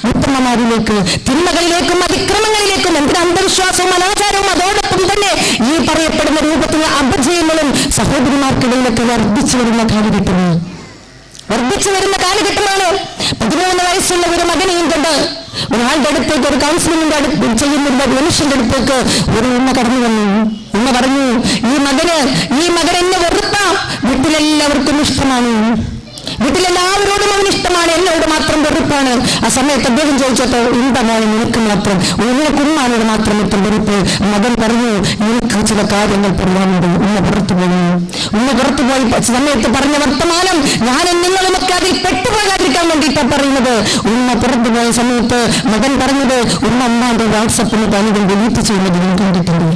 ഉത്തമമാരിലേക്ക്, തിന്മകളിലേക്കും അതിക്രമങ്ങളിലേക്കും, എന്തിന് അന്ധവിശ്വാസവും അനാചാരവും അതോടൊപ്പം തന്നെ ഈ പറയപ്പെടുന്ന രൂപത്തിലുള്ള അപജയങ്ങളും സഹോദരിമാർക്കിടയിലൊക്കെ വർദ്ധിച്ചു വരുന്ന കാലഘട്ടമാണ്. 13 വയസ്സുള്ള ഒരു മകനെയും കൊണ്ട് ഒരാളുടെ അടുത്തേക്ക്, ഒരു കൗൺസിലിംഗിന്റെ ചെയ്യുന്ന മനുഷ്യന്റെ അടുത്തേക്ക് ഒരു ഉമ്മ കടന്നു വന്നു. ഉമ്മ പറഞ്ഞു, ഈ മകൻ എന്നെ വെറുപ്പാ, വീട്ടിലെല്ലാവർക്കും ഇഷ്ടമാണ്, വീട്ടിലെല്ലാവരോടും അവന് ഇഷ്ടമാണ്, എന്നോട് മാത്രം വെറുപ്പാണ്. ആ സമയത്ത് അദ്ദേഹം ചോദിച്ചപ്പോ, എന്താ മോനെ നിനക്ക് മാത്രം, കുമ്മാനോട് മാത്രം ഇപ്പം വെറുപ്പ്? മകൻ പറഞ്ഞു, എനിക്ക് ചില കാര്യങ്ങൾ പറയാനുണ്ട്. ഉമ്മ പുറത്തുപോയി സമയത്ത് പറഞ്ഞ വർത്തമാനം ഞാനും നിങ്ങളുമൊക്കെ അതിൽ പെട്ടുപോകാതിരിക്കാൻ വേണ്ടിയിട്ടാണ് പറയുന്നത്. ഉമ്മ പുറത്തുപോയ സമയത്ത് മകൻ പറഞ്ഞത്, ഉമ്മ അമ്മാന്റെ വാട്സപ്പിന് പലതും ഡിലീറ്റ് ചെയ്യുന്നത് ഞാൻ കണ്ടിട്ടുണ്ട്.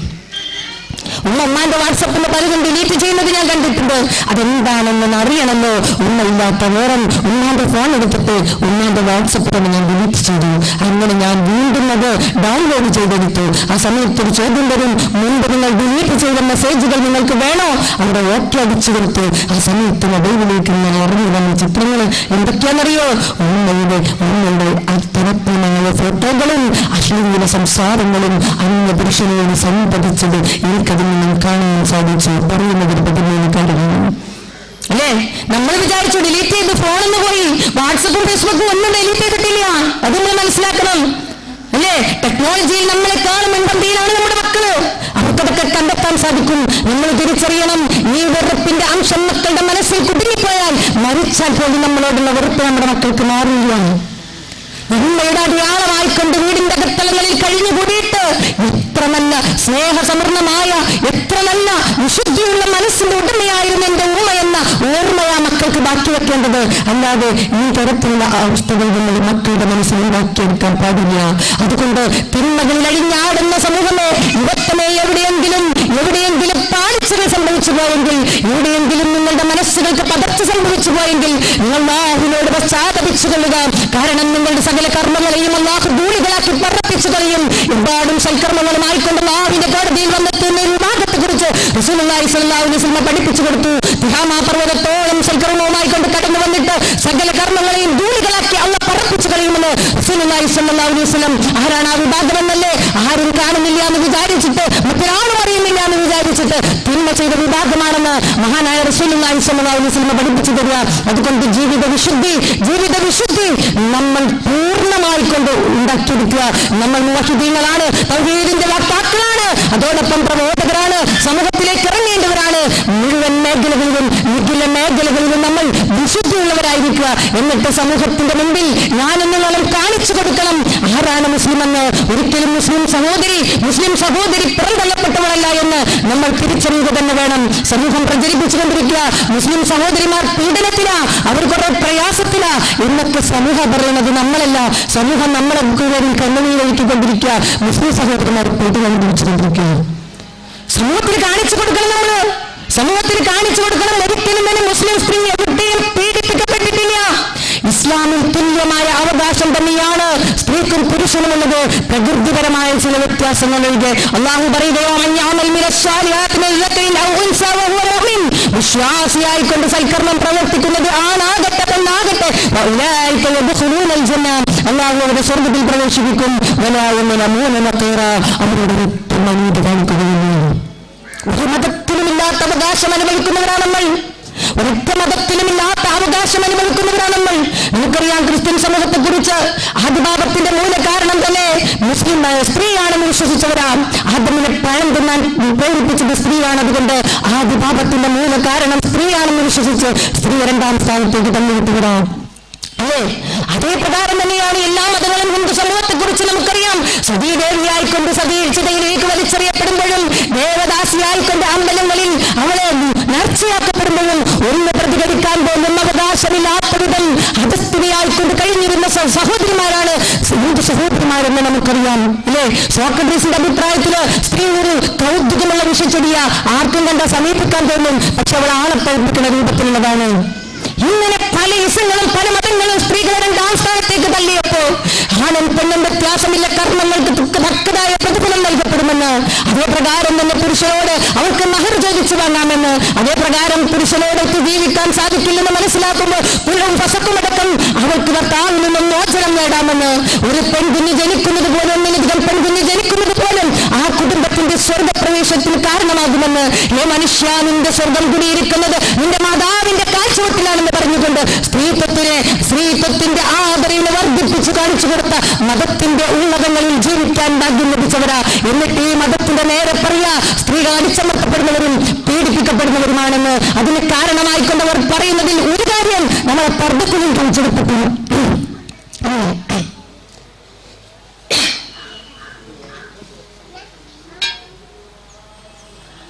ഉമ്മാന്റെ വാട്സപ്പിന് പലതും ഡിലീറ്റ് ചെയ്യുന്നത് ഞാൻ കണ്ടിട്ടുണ്ട്. അതെന്താണെന്ന് അറിയണമല്ലോ. ഉമ്മയില്ലാത്ത നേരം ഉമ്മാന്റെ ഫോൺ എടുത്തിട്ട് ഉമ്മാന്റെ വാട്സപ്പ് തന്നെ ഞാൻ ഡിലീറ്റ് ചെയ്തു. അങ്ങനെ ഞാൻ വീണ്ടും അത് ഡൗൺലോഡ് ചെയ്തെടുത്തു. ആ സമയത്ത് ഒരു ചോദ്യം വരും, മുൻപ് നിങ്ങൾ ഡിലീറ്റ് ചെയ്ത മെസ്സേജുകൾ നിങ്ങൾക്ക് വേണോ? അവിടെ ഓക്കെ അടിച്ചു കൊടുത്തു. ആ സമയത്ത് മൊബൈലിലേക്ക് ഇങ്ങനെ ഇറങ്ങി വന്ന ചിത്രങ്ങൾ എന്തൊക്കെയാണെന്നറിയോ? ഉമ്മയുടെ അത്തരത്തിലുള്ള ഫോട്ടോകളും അശ്ലീല സംസാരങ്ങളും അന്യ പുരുഷനോട് സംവദിച്ചത് എനിക്കതിൽ നിന്നും കാണാൻ സാധിച്ചു. പറയുന്നതിന് 13 കാര്യമാണ് അല്ലേ? നമ്മൾ വിചാരിച്ചു ഡിലീറ്റ് ചെയ്ത് ഫോണിന്ന് പോയി, വാട്സപ്പും ഫേസ്ബുക്കും ഒന്നും ഡിലീറ്റ് ചെയ്തിട്ടില്ല. അത് നമ്മൾ മനസ്സിലാക്കണം അല്ലേ? ടെക്നോളജിയിൽ നമ്മളെക്കാളും മുൻപന്തിയിലാണ് നമ്മുടെ മക്കള്. അവർക്കതൊക്കെ കണ്ടെത്താൻ സാധിക്കും. നമ്മൾ തിരിച്ചറിയണം, ഈ വെറുപ്പിന്റെ അംശം മക്കളുടെ മനസ്സിൽ കുടുങ്ങിപ്പോയാൽ മരിച്ചാൽ പോലും നമ്മളോടുള്ള വെറുപ്പ് നമ്മുടെ മക്കൾക്ക് മാറില്ല. നന്മയുടെ അടയാളമായിക്കൊണ്ട് വീടിന്റെ അകത്തളങ്ങളിൽ കഴിഞ്ഞുകൂടിയിട്ട് എത്ര നല്ല സ്നേഹസമൃദ്ധമായ, എത്ര നല്ല വിശുദ്ധിയുള്ള മനസ്സിന്റെ ഉടമയായിരുന്നു എന്റെ ഉമ്മ എന്ന ഓർമ്മയാ മക്കൾക്ക് ബാക്കി വെക്കേണ്ടത്. അല്ലാതെ ഈ തരത്തിലുള്ള അവസ്ഥകൾ നമ്മൾ മക്കളുടെ മനസ്സിൽ ഉണ്ടാക്കിയെടുക്കാൻ പാടില്ല. അതുകൊണ്ട് തിന്മകളിൽ അഴിഞ്ഞാടുന്ന സമൂഹമേ, യുവത്വമേ, എവിടെയെങ്കിലും പാളിച്ചകൾ സംഭവിച്ചു പോയെങ്കിൽ, എവിടെയെങ്കിലും നിങ്ങളുടെ മനസ്സുകൾക്ക് പതർച്ച സംഭവിച്ചു പോയെങ്കിൽ നിങ്ങൾ അല്ലാഹുവിനോട് പശ്ചാത്തപിച്ചു കൊള്ളുക. കാരണം നിങ്ങളുടെ സകല കർമ്മങ്ങളെയും അല്ലാഹു ധൂളികളാക്കി പറപ്പിച്ചു കളയും. എമ്പാടും സൽക്കർമ്മങ്ങളുമായിക്കൊണ്ട് അല്ലാഹുവിന്റെ കോടതിയിൽ വന്നെത്തുന്ന ഒരു വിഭാഗത്തെ കുറിച്ച് റസൂലുള്ളാഹി സ്വല്ലല്ലാഹു അലൈഹി വസല്ലം പഠിപ്പിച്ചു കൊടുത്തു. തിഹാമാ പർവ്വതത്തോളം സൽക്കർമ്മവുമായി കൊണ്ട് കടന്നു വന്നിട്ട് സകല കർമ്മങ്ങളെയും ധൂളികളാക്കി അള്ളാഹു പറപ്പിച്ചു കളയുമെന്ന് റസൂലുള്ളാഹി സ്വല്ലല്ലാഹു അലൈഹി വസല്ലം. ആരാണ് ആ വിഭാഗമെന്നല്ലേ? ആരും കാണുന്നില്ല എന്ന് വിചാരിച്ചിട്ട്, മറ്റൊരാളും അറിയുന്നില്ല എന്ന് വിചാരിച്ചിട്ട് തിന്മ ചെയ്ത വിഭാഗമാണെന്ന് മഹാനായ റസൂലുള്ളാഹി സ്വല്ലല്ലാഹു അലൈഹി വസല്ലം പഠിപ്പിച്ചു തരിക. അതുകൊണ്ട് ജീവിത വിശുദ്ധി നമ്മൾ പൂർണ്ണമായി കൊണ്ട് ഉണ്ടാക്കിയെടുക്കുക. നമ്മൾ മുവഹിദീങ്ങളാണ്, തൗഹീദിന്റെ വക്താക്കളാണ്, അതോടൊപ്പം പ്രബോധകരാണ്, സമൂഹത്തിലേക്ക് ഇറങ്ങേണ്ടവരാണ്. മുഴുവൻ മേഖലകളിലും നമ്മൾ വിശുദ്ധിയുള്ളവരായിരിക്കുക. എന്നിട്ട് സമൂഹത്തിന്റെ മുമ്പിൽ ഞാനും നിങ്ങളും കാണിച്ചു കൊടുക്കണം ആരാണ് മുസ്ലിം എന്ന്. ഒരിക്കലും മുസ്ലിം സഹോദരി പുറന്തള്ളപ്പെട്ടവളല്ല എന്ന് നമ്മൾ തിരിച്ചറിയുക തന്നെ വേണം. സമൂഹം പ്രചരിപ്പിച്ചുകൊണ്ടിരിക്കുക മുസ്ലിം സഹോദരിമാർ പീഡനത്തിലാ, അവർ കുറെ പ്രയാസത്തിലാ എന്നൊക്കെ സമൂഹം പറയുന്നത് നമ്മളല്ല. സമൂഹം നമ്മളെ മുഴുവൻ കണ്ണുനീരൊഴുക്കിക്കൊണ്ടിരിക്കുക. മുസ്ലിം സഹോദരന്മാർ പീഡനം അനുഭവിച്ചുകൊണ്ടിരിക്കുക. സമൂഹത്തിൽ കാണിച്ചു കൊടുക്കണം. ഒരിക്കലും തന്നെ മുസ്ലിം സ്ത്രീ എവിടെയും പീഡിപ്പിക്കപ്പെട്ടിട്ടില്ല. ഇസ്ലാമിൽ തുല്യമായ അവകാശം തന്നെയാണ് സ്ത്രീക്കും പുരുഷനുമുള്ളത്. പ്രകൃതിപരമായ ചില വ്യത്യാസങ്ങൾ ഒഴികെ. അല്ലാഹു പറയുകയോ, വിശ്വാസിയായിക്കൊണ്ട് സൽക്കർമ്മം പ്രവർത്തിക്കുന്നത് ആണാകട്ടെ പെണ്ണാകട്ടെ, അല്ലാഹു അവരുടെ സ്വർഗ്ഗത്തിൽ പ്രവേശിപ്പിക്കും. അവരുടെ നീതി കാണിക്കുകയില്ല. ഒരു മതത്തിലുമില്ലാത്ത അവകാശം അനുഭവിക്കുന്നവരാണ് നമ്മൾ. ഒരൊറ്റ മതത്തിലുമില്ലാത്ത അവകാശം അനുഭവിക്കുന്നവരാണ് നമ്മൾ. നമുക്കറിയാം ക്രിസ്ത്യൻ സമൂഹത്തെ കുറിച്ച് ആദിപാപത്തിന്റെ മൂല കാരണം തന്നെ മുസ്ലിം സ്ത്രീയാണെന്ന് വിശ്വസിച്ചവരാ. ആദമിനെ പഴം തിന്നാൻ പ്രേരിപ്പിച്ചത് സ്ത്രീയാണ്. അതുകൊണ്ട് ആദിപാപത്തിന്റെ മൂല കാരണം സ്ത്രീയാണെന്ന് വിശ്വസിച്ച് സ്ത്രീ 2ാം സ്ഥാനത്തേക്ക് തള്ളിവിട്ടവരാ. അല്ലേ? അതേ പ്രകാരം തന്നെയാണ് എല്ലാ മതങ്ങളും. ഹിന്ദു സമൂഹത്തെ കുറിച്ച് നമുക്കറിയാം. സതീദേവിയായിക്കൊണ്ട് സതീർച്ചിതയിലേക്ക് വലിച്ചെറിയപ്പെടുമ്പോഴും, ദേവദാസിയായിക്കൊണ്ട് അമ്പലങ്ങളിൽ അവളെ നേർച്ചയാക്കപ്പെടുമ്പോഴും ഒന്ന് പ്രതികരിക്കാൻ പോലും അവകാശമില്ലാത്ത വിധം അധസ്ഥിതിയായിക്കൊണ്ട് കഴിഞ്ഞിരുന്ന സഹോദരിമാരാണ് ഹിന്ദു സഹോദരിമാരെന്ന് നമുക്കറിയാം. അല്ലേ? സോക്രട്ടീസിന്റെ അഭിപ്രായത്തില് സ്ത്രീ ഒരു കൗതുകമുള്ള വിഷച്ചെടിയ, ആർക്കും കണ്ട സമീപിക്കാൻ തോന്നും, പക്ഷെ അവൾ ആളെ പ്രവർത്തിക്കുന്ന രൂപത്തിലുള്ളതാണ്. ഇങ്ങനെ പല ഇസങ്ങളും പല മതങ്ങളും സ്ത്രീകളെ 2ാം സ്ഥാനത്തേക്ക് തള്ളിയപ്പോ ആണും പെണ്ണും വ്യത്യാസമില്ല, കർമ്മങ്ങൾക്ക് തക്കതായ പ്രതിഫലം നൽകപ്പെടുമെന്ന്. അതേ പ്രകാരം തന്നെ പുരുഷനോട് അവൾക്ക് മഹർ ചോദിച്ചു വാങ്ങാമെന്ന്. അതേ പ്രകാരം പുരുഷനോട് ജീവിക്കാൻ സാധിക്കില്ലെന്ന് മനസ്സിലാക്കുമ്പോൾ പുലരും പസക്കുമടക്കം അവൾക്ക് ഭർത്താവിൽ നിന്നും മോചനം നേടാമെന്ന്. ഒരു പെൺകുഞ്ഞ് ജനിക്കുന്നത് പോലും, ഒന്നിലധികം പെൺകുഞ്ഞ് ജനിക്കുന്നത് പോലും ആ കുടുംബത്തിന്റെ സ്വർഗപ്രവേശത്തിന് കാരണമാകുമെന്ന്. ഏ മനുഷ്യ, നിന്റെ സ്വർഗം കുടിയിരിക്കുന്നത് നിന്റെ മാതാവിന്റെ കാഴ്ചവട്ടിലാണെന്ന് പറഞ്ഞുകൊണ്ട് സ്ത്രീത്വത്തിന്റെ ആദരവിനെ വർദ്ധിപ്പിച്ചു കാണിച്ചു കൊടുത്ത മതത്തിന്റെ ഉന്നതങ്ങളിൽ ജീവിക്കാൻ ഭാഗ്യം ലഭിച്ചവരാ. എന്നിട്ട് ഈ മതത്തിന്റെ നേരെ പറയാ സ്ത്രീകൾ അടിച്ചമർത്തപ്പെടുന്നവരും പീഡിപ്പിക്കപ്പെടുന്നവരുമാണെന്ന്. അതിന് കാരണമായിക്കൊണ്ടവർ പറയുന്നതിൽ ഒരു കാര്യം നമ്മളെ പർദ്ദക്കുള്ളിൽ കാണിച്ചെടുത്തിട്ടു.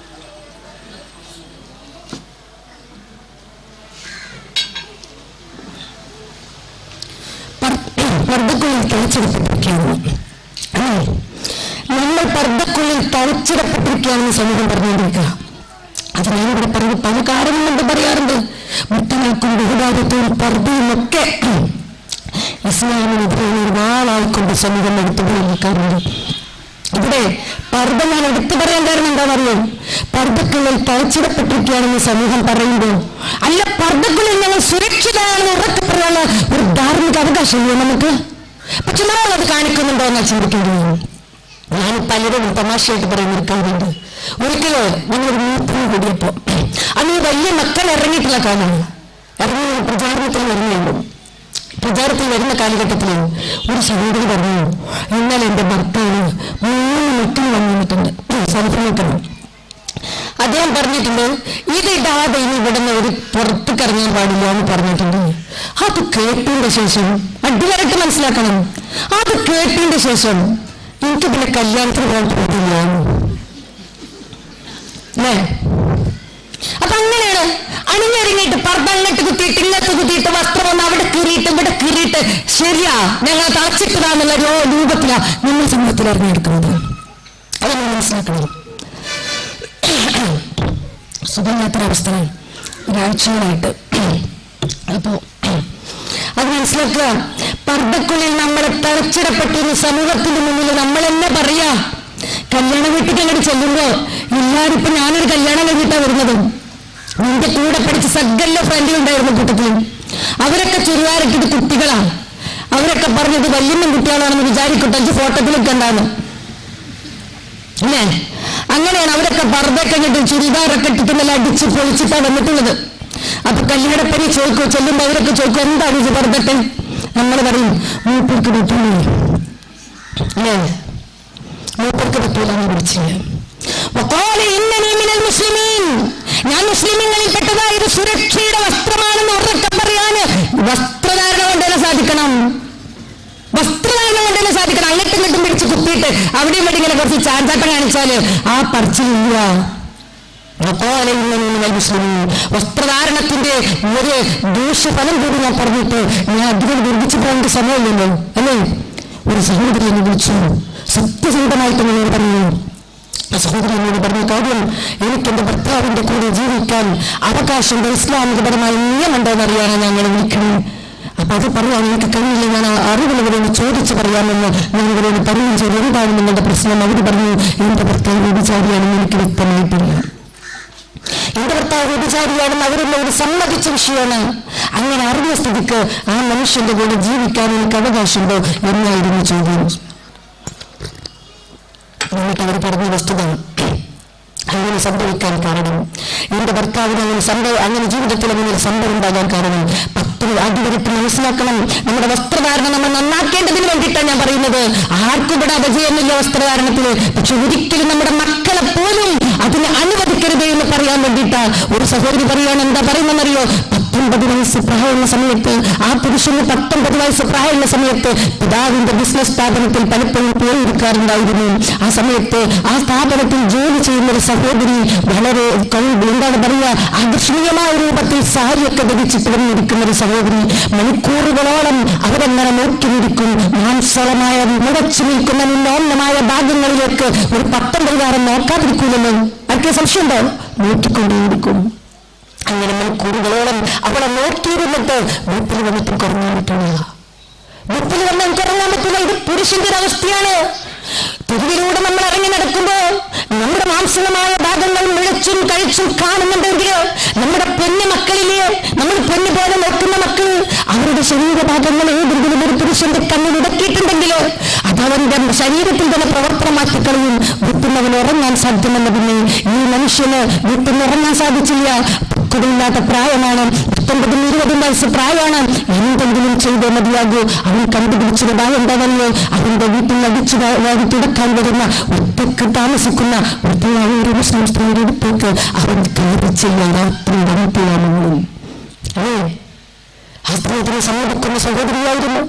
പർദ്ദക്കുള്ളിൽ കാണിച്ചെടുത്തിരിക്കുകയാണ്. നമ്മൾ പർദ്ദക്കുള്ളിൽ പർദ്ദക്കുള്ളിൽ തളച്ചിടപ്പെട്ടിരിക്കുകയാണെന്ന് സമൂഹം പറഞ്ഞുകൊണ്ടിരിക്കുക. അത് ഞാനിവിടെ പറഞ്ഞ് പല കാരണം കൊണ്ട് പറയാറുണ്ട്. മുത്തലാക്കും ബഹുഭാഗത്തും പർദ്ദയും ഒക്കെ ഇസ്ലാമിനെതിരെ ഒരുപാടായിക്കൊണ്ട് സമൂഹം എടുത്തുപോയി നിൽക്കാറുണ്ട്. ഇവിടെ പർദ്ദ ഞാൻ എടുത്തു പറയാൻ കാരണം എന്താണെന്നറിയോ? പർദ്ദക്കുള്ളിൽ തളച്ചിടപ്പെട്ടിരിക്കുകയാണെന്ന് സമൂഹം പറയുമ്പോൾ, അല്ല, പർദ്ദക്കുള്ളിൽ ഞങ്ങൾ സുരക്ഷിതരാണെന്ന് ഉറക്കെ പറയാനുള്ള ഒരു ധാർമ്മിക അവകാശമില്ലേ നമുക്ക്? പക്ഷെ നമ്മളത് കാണിക്കുന്നുണ്ടോ എന്നാ ചിന്തിക്കേണ്ടത്. ഞാൻ പലരും തമാശയായിട്ട് പറയുന്നൊരു കാര്യമുണ്ട്. ഒരിക്കലോ ഞങ്ങളൊരു മീറ്റിംഗ് കൂടിയപ്പോ, അന്ന് വലിയ മക്കൾ ഇറങ്ങിയിട്ടുള്ള കാലമാണ്. പ്രചാരണത്തിൽ വരുന്നുണ്ട്. പ്രചാരത്തിൽ വരുന്ന കാലഘട്ടത്തിൽ ഒരു സഹോദരി പറഞ്ഞു, എന്നാൽ എൻ്റെ ഭർത്താവ് 3 മക്കൾ വന്നിട്ടുണ്ട്, സൽഫിനിട്ടുണ്ട്. അദ്ദേഹം പറഞ്ഞിട്ടുണ്ട്, ഇതിടാതെ ഇനി ഇവിടുന്ന് ഒരു പുറത്തേക്ക് ഇറങ്ങാൻ പാടില്ല എന്ന് പറഞ്ഞിട്ടുണ്ട്. അത് കേട്ടതിന്റെ ശേഷം അടിവരട്ട് മനസ്സിലാക്കണം. അത് കേട്ടതിന്റെ ശേഷം എനിക്ക് പിന്നെ കല്യാണത്തിന് പോകാൻ പറ്റില്ല അല്ലേ? അപ്പൊ അങ്ങനെയാണ് അണിഞ്ഞൊരുങ്ങിയിട്ട് പർദ്ദ അങ്ങോട്ട് കുത്തിയിട്ട് ഇങ്ങോട്ട് കുത്തിയിട്ട് വസ്ത്രം ഒന്ന് അവിടെ കീറിയിട്ട് ഇവിടെ കീറിയിട്ട് ശരിയാ ഞങ്ങൾ തളച്ചിട്ടതാന്നുള്ള രൂപത്തിലാ നമ്മൾ സമൂഹത്തിൽ ഇറങ്ങിയെടുക്കുന്നത്. അത് നമ്മൾ മനസ്സിലാക്കണം. സുഖമില്ലാത്തൊരവസ്ഥയാണ് ഒരാഴ്ചകളായിട്ട്. അപ്പോ അത് മനസ്സിലാക്കുക. പർദ്ദക്കുള്ളിൽ നമ്മളെ തളച്ചിടപ്പെട്ടൊരു സമൂഹത്തിന്റെ മുന്നിൽ നമ്മൾ എന്നെ പറയാ. കല്യാണ വീട്ടിൽ അങ്ങോട്ട് ചെല്ലുമ്പോ എല്ലാവരും ഇപ്പൊ ഞാനൊരു കല്യാണം കഴിഞ്ഞിട്ടാ വരുന്നത്. നിന്റെ കൂടെ പഠിച്ച സകല ഫ്രണ്ടുകളുണ്ടായിരുന്നു കൂട്ടത്തിൽ. അവരൊക്കെ ചുരിദാറിട്ടിട്ട് കുട്ടികളാണ്. അവരൊക്കെ പറഞ്ഞത് വല്യമ്മൻ കുട്ടികളാണെന്ന് വിചാരിക്കട്ടെ, ഫോട്ടോത്തിലൊക്കെ ഉണ്ടായിരുന്നു അല്ലേ? അങ്ങനെയാണ് അവരൊക്കെ പർദ്ദയൊക്കെ ഇട്ടിട്ട് ചുരിദാറൊക്കെ ഇട്ടിട്ട് നല്ല അടിച്ച് പൊളിച്ചിട്ടാണ് വന്നിട്ടുള്ളത്. അപ്പൊ കല്യാണപ്പനി ചോദിക്കോ, ചെല്ലുമ്പോ അവരൊക്കെ ചോദിക്കും, എന്താണ് ഇത് പർദ്ദട്ടെ? നമ്മൾ പറയും മൂപ്പർക്ക് പറ്റൂലേ അല്ലേ? മൂപ്പർക്ക് പറ്റൂലെന്ന് വിളിച്ചില്ല. ഞാൻ മുസ്ലിമീങ്ങളിൽ പെട്ടതായത് സുരക്ഷയുടെ വസ്ത്രമാണെന്ന് ഉറക്കെ പറയാന് വസ്ത്രധാരണ കൊണ്ടുതന്നെ സാധിക്കണം. വസ്ത്രധാരണം കൊണ്ടുതന്നെ സാധിക്കണം. അങ്ങോട്ടും ഇങ്ങോട്ടും പിടിച്ച് കുത്തിയിട്ട് അവിടെയും ഇവിടെ ഇങ്ങനെ കുറച്ച് ചാഞ്ചാട്ടം കാണിച്ചാല് ആ പറിച്ചിലില്ല. വസ്ത്രധാരണത്തിന്റെ ഒരു ദൂഷ്യഫലം കൂടി ഞാൻ പറഞ്ഞിട്ട് ഞാൻ അധികം ദുർഭിച്ചു പോകേണ്ട സമയമില്ലല്ലോ അല്ലേ? ഒരു സഹോദരി എന്നെ വിളിച്ചു, സത്യസന്ധമായിട്ട് എന്നോട് പറഞ്ഞു. ആ സഹോദരി എന്നോട് പറഞ്ഞ കാര്യം, എനിക്ക് എന്റെ ഭർത്താവിന്റെ കൂടെ ജീവിക്കാൻ അവകാശം ഇസ്ലാമികപരമായ നിയമമുണ്ടോന്ന് അറിയാനാണ് ഞങ്ങൾ വിളിക്കുന്നത്. അപ്പൊ അത് പറയാൻ എനിക്ക് കഴിയില്ല, ഞാൻ അറിവുള്ളവരോട് ചോദിച്ചു പറയാമെന്ന് ഞാൻ ഇവരോട് പറയുകയും ചെയ്തു. എന്താണ് നിങ്ങളുടെ പ്രശ്നം? അവർ പറഞ്ഞു, എന്റെ ഭർത്താവ് വ്യഭിചാരിയാണെന്ന് എനിക്ക് വ്യക്തമായിട്ടില്ല. എന്റെ ഭർത്താവ് വ്യഭിചാരിയാണെന്ന് അവരെല്ലാം സമ്മതിച്ച വിഷയമാണ്. അങ്ങനെ അറിഞ്ഞ സ്ഥിതിക്ക് ആ മനുഷ്യന്റെ കൂടെ ജീവിക്കാൻ എനിക്ക് അവകാശമുണ്ടോ എന്നായിരുന്നു ചോദ്യം. എന്നിട്ട് അവർ പറഞ്ഞ വസ്തുത അങ്ങനെ സംഭവിക്കാൻ കാരണം, എന്റെ ഭർത്താവിന് അങ്ങനെ ജീവിതത്തിൽ അങ്ങനെ സംഭവം ഉണ്ടാകാൻ കാരണം അടിവരട്ട് മനസ്സിലാക്കണം. നമ്മുടെ വസ്ത്രധാരണം നമ്മൾ നന്നാക്കേണ്ടതിന് വേണ്ടിയിട്ടാണ് ഞാൻ പറയുന്നത്. ആർക്കും ഇവിടെ അപജയൊന്നുമില്ല വസ്ത്രധാരണത്തില്. പക്ഷെ ഒരിക്കലും നമ്മുടെ മക്കളെ പോലും അതിനെ അനുവദിക്കരുത് എന്ന് പറയാൻ വേണ്ടിയിട്ടാ ഒരു സഹോദരി പറയാണ്. എന്താ പറയുന്നറിയോ? 19 വയസ്സ് പ്രായമുള്ള സമയത്ത്, ആ പുരുഷന് 19 വയസ്സ് പ്രായമുള്ള സമയത്ത് പിതാവിന്റെ ബിസിനസ് സ്ഥാപനത്തിൽ പലപ്പോഴും പോയിരിക്കാറുണ്ടായിരുന്നു. ആ സമയത്ത് ആ സ്ഥാപനത്തിൽ ജോലി ചെയ്യുന്ന ഒരു സഹോദരി വളരെ എന്താണ് പറയുക, ആകർഷണീയമായ രൂപത്തിൽ സാരിയൊക്കെ ധരിച്ചിട്ട് വന്നിരിക്കുന്ന ഒരു സഹോദരി മണിക്കൂറുകളോളം അവരെങ്ങനെ നോക്കിയിരിക്കും. മാംസളമായ മുടച്ചു നിൽക്കുന്ന നിന്നോന്നമായ ഭാഗങ്ങളിലേക്ക് ഒരു 19 നോക്കാതിരിക്കൂലല്ലോ. ആർക്കും സംശയമുണ്ടോ? നോക്കിക്കൊണ്ടേയിരിക്കും. അങ്ങനെ മണിക്കൂറുകളോളം അവളെ നോക്കിയിരുന്നിട്ട് വീട്ടിൽ വന്നിട്ടും കുറഞ്ഞാൻ പറ്റില്ല. വീട്ടിൽ വന്നാൽ കുറഞ്ഞാൻ പറ്റില്ല. ഇത് പുരുഷന്റെ ഒരവസ്ഥയാണ്. തെരുവിലൂടെ നമ്മൾ ഇറങ്ങി നടക്കുമ്പോ നമ്മുടെ മാംസളമായ ഭാഗങ്ങൾ മിഴച്ചും കഴിച്ചും കാണുന്നുണ്ടെങ്കിൽ നമ്മുടെ പൊന്നു മക്കളിലെ നമ്മൾ പൊന്നു പോലെ നോക്കുന്ന മക്കൾ അവരുടെ ശരീരഭാഗങ്ങൾ ഏതെങ്കിലും ഒരു പുരുഷന്റെ കണ്ണിൽ ഉടക്കിയിട്ടുണ്ടെങ്കിൽ അതവന്റെ ശരീരത്തിൽ തന്നെ പ്രവർത്തനമാക്കി കളയും. വീട്ടിൽ ഉറങ്ങാൻ സാധിക്കുമെന്ന് പിന്നെ ഈ മനുഷ്യന് വീട്ടിൽ ഉറങ്ങാൻ സാധിച്ചില്ല. പക്വതയില്ലാത്ത പ്രായമാണ്, 19-20 വയസ്സ് പ്രായമാണ്. എന്തെങ്കിലും ചെയ്തേ മതിയാകൂ. അവൻ കണ്ടുപിടിച്ചത് എന്താണെന്ന് അവന്റെ വീട്ടിൽ അടിച്ചു തുടക്കാൻ വരുന്ന ഒറ്റക്ക് താമസിക്കുന്ന ഒരു മുസ്ലിം സ്ത്രീയുടെ അടുത്തേക്ക് അവൻ കയറി ചെയ്യാൻ രാത്രി വന്നിട്ടില്ലാമോ? ആ സ്ത്രീയെ സമ്മതിക്കുന്ന സഹോദരിയായിരുന്നു.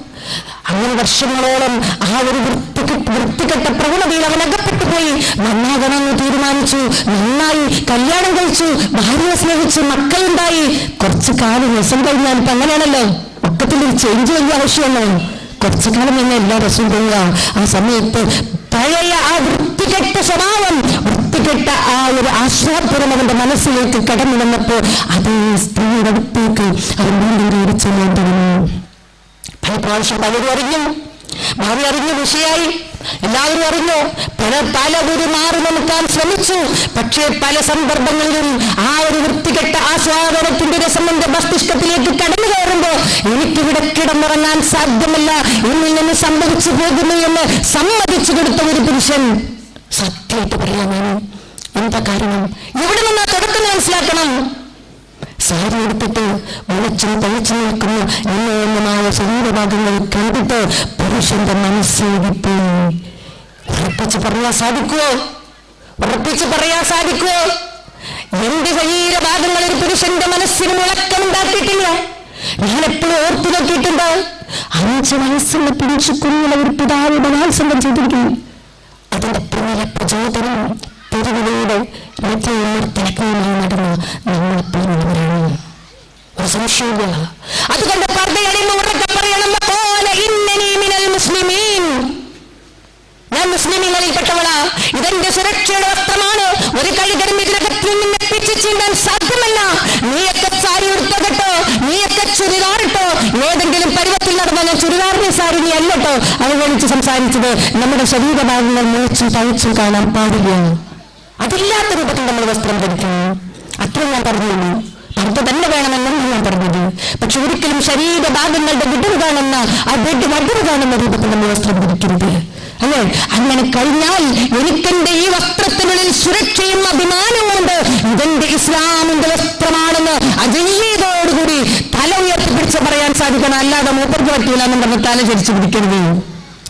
അങ്ങനെ വർഷങ്ങളോളം ആ ഒരു വൃത്തികെട്ട പ്രവണതയിൽ അവൻ അകപ്പെട്ടു പോയി. നന്നാകണമെന്ന് തീരുമാനിച്ചു, നന്നായി കല്യാണം കഴിച്ചു, ഭാര്യയെ സ്നേഹിച്ചു, മക്കളുണ്ടായി. കുറച്ചു കാലം രസം കഴിഞ്ഞാൽ ഇപ്പൊ അങ്ങനെയാണല്ലോ, ഒക്കത്തിൽ ഒരു ചേഞ്ച് വലിയ ആവശ്യമല്ലോ. കുറച്ചു കാലം തന്നെ എല്ലാ രസവും പോവുക. ആ സമയത്ത് പഴയ ആ വൃത്തി വൃത്തികെട്ട സ്വഭാവം, വൃത്തികെട്ട ആ ഒരു ആശ്വാപനം അവന്റെ മനസ്സിലേക്ക് കടന്നു വന്നപ്പോ അതേ സ്ത്രീയുടെ അടുത്തേക്ക് അവൻ വീണ്ടും ചെല്ലാൻ തുടങ്ങി. പല പ്രാവശ്യം പലരും അറിഞ്ഞു, ഭാര്യ അറിഞ്ഞു, വിഷയായി, എല്ലാവരും അറിഞ്ഞു. പല ഒരു മാറി നോക്കാൻ ശ്രമിച്ചു. പക്ഷേ പല സന്ദർഭങ്ങളിലും ആ ഒരു വൃത്തികെട്ട ആസ്വാദനത്തിന്റെ രസം എന്റെ മസ്തിഷ്കത്തിലേക്ക് കടന്നു കയറുമ്പോ എനിക്കിവിടെ കിടന്നിറങ്ങാൻ സാധ്യമല്ല, എന്നിൽ നിന്ന് സംഭവിച്ചു പോകുന്നു എന്ന് സമ്മതിച്ചു കൊടുത്ത ഒരു പുരുഷൻ. സത്യമായിട്ട് പറയാനാണ്. എന്താ കാരണം? എവിടെ നിന്നാ തുടക്കം മനസ്സിലാക്കണം. സാരി എടുത്തിട്ട് ഒളിച്ചും തളിച്ചു നിൽക്കുന്ന എന്നമായ ശരീരഭാഗങ്ങൾ കണ്ടിട്ട് പുരുഷന്റെ മനസ്സേവിപ്പോയി. ഉറപ്പിച്ച് പറയാൻ സാധിക്കുമോ? ഉറപ്പിച്ച് പറയാൻ സാധിക്കുമോ? എന്റെ ശരീരഭാഗങ്ങൾ ഒരു പുരുഷന്റെ മനസ്സിന് മുഴക്കമുണ്ടാക്കിയിട്ടില്ല. ഞാൻ എപ്പോഴും ഓർത്തു നോക്കിയിട്ടുണ്ട്. 5 വയസ്സുള്ള പിടിച്ചു കുഞ്ഞുള്ള ഒരു പിതാവ് ബലാത്സംഗം ചെയ്തിരിക്കുന്നു. അതിന്റെ പിന്നിലെ പ്രചോദനം തെരുവിലൂടെ തിരക്കുമായി നടന്ന് നമ്മൾ പിന്നവരാണ്. ഒരു സംശയമില്ല. അതുകൊണ്ട് പർദ്ദയണിന്ന് ഉറക്കെ പറയണം, ഞാൻ മുസ്ലിമീങ്ങളിൽപ്പെട്ടവളാ, ഇതെന്റെ സുരക്ഷയുടെ വസ്ത്രമാണ്. ഒരു കഴുകരും ഇതിനകത്ത് നിന്നെ പിച്ചു ചീണ്ടാൻ സാധ്യമല്ല. നീയൊക്കെ സാരി ഉടുത്തകട്ടോ, നീയൊക്കെ ചുരിദാറിട്ടോ, ഏതെങ്കിലും പരുവത്തിൽ നടന്ന ഞാൻ ചുരിദാറിന്റെ സാരി നീ അല്ലട്ടോ അവഗണിച്ച് സംസാരിച്ചത്. നമ്മുടെ ശരീരഭാഗങ്ങൾ മുറിച്ചും തളിച്ചും കാണാൻ പാടില്ല. അതില്ലാത്ത രൂപത്തിൽ നമ്മൾ വസ്ത്രം ധരിക്കുന്നു. അത്ര ഞാൻ പറഞ്ഞുള്ളൂ. പർദ്ദ തന്നെ വേണമെന്നാണ് ഞാൻ പറഞ്ഞത്. പക്ഷെ ഒരിക്കലും ശരീരഭാഗങ്ങളുടെ വിടവ് കാണുന്ന ആ വടവ് കാണുന്ന രൂപത്തിൽ നമ്മൾ വസ്ത്രം ധരിക്കരുത്. അല്ലേ? അങ്ങനെ കഴിഞ്ഞാൽ എനിക്കെന്റെ ഈ വസ്ത്രത്തിനുള്ളിൽ സുരക്ഷയും അഭിമാനവുമുണ്ട്. ഇതെന്റെ ഇസ്ലാമിന്റെ വസ്ത്രമാണെന്ന് അജയ്യതോടുകൂടി തല ഉയർത്തിപ്പിടിച്ച് പറയാൻ സാധിക്കണം. അല്ലാതെ മൂപ്പർക്ക് പറ്റൂല എന്ന് പറഞ്ഞ് തല ചരിച്ചു പിടിക്കരുത്.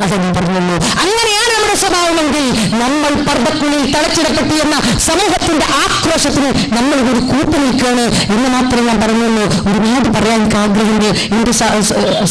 അതെന്ന് പറഞ്ഞുള്ളൂ. അങ്ങനെയാണ് നമ്മുടെ സ്വഭാവമെങ്കിൽ നമ്മൾ പർദ്ദക്കുള്ളിൽ തളച്ചിടപ്പെട്ടു എന്ന സമൂഹത്തിന്റെ ആക്രോശത്തിന് നമ്മൾ ഒരു കൂട്ടുനിൽക്കുകയാണ് എന്ന് മാത്രമേ ഞാൻ പറഞ്ഞുള്ളൂ. ഒരുപാട് പറയാൻ എനിക്ക് ആഗ്രഹമുണ്ട്. എന്റെ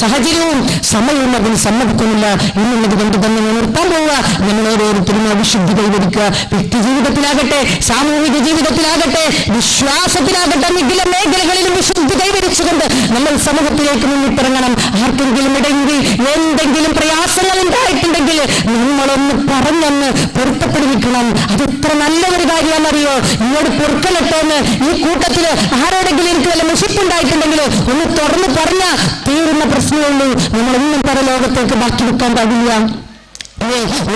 സാഹചര്യവും സമയവും അതിന് സമ്മതിക്കുന്നില്ല എന്നുള്ളത് കൊണ്ട് തന്നെ ഞാൻ നിർത്താൻ പോവുക. നമ്മൾ ഓരോരുത്തരും വിശുദ്ധി കൈവരിക്കുക. വ്യക്തി ജീവിതത്തിലാകട്ടെ, സാമൂഹിക ജീവിതത്തിലാകട്ടെ, വിശ്വാസത്തിലാകട്ടെ, മികില മേഖലകളിലും വിശുദ്ധി കൈവരിച്ചുകൊണ്ട് നമ്മൾ സമൂഹത്തിലേക്ക് മുന്നിട്ടിറങ്ങണം. ആർക്കെങ്കിലും ഇടയിൽ എന്തെങ്കിലും പ്രയാസങ്ങൾ ഉണ്ടായിട്ടുണ്ടെങ്കിൽ നമ്മളൊന്ന് പറഞ്ഞൊന്ന് പൊരുത്തപ്പെടുവിക്കണം. അത് ഇത്ര നല്ല ഒരു കാര്യമാണെന്നറിയോ? ഇങ്ങോട്ട് പൊറുക്കലട്ടോന്ന് ഈ കൂട്ടത്തില് ആരോടെങ്കിലും എനിക്ക് വല്ല മുഷിപ്പുണ്ടായിട്ടുണ്ടെങ്കിൽ ഒന്ന് തുറന്ന് പറഞ്ഞ തീരുന്ന പ്രശ്നമുള്ളൂ. നമ്മളൊന്നും പരലോകത്തേക്ക് ബാക്കി വെക്കാൻ പാടില്ല.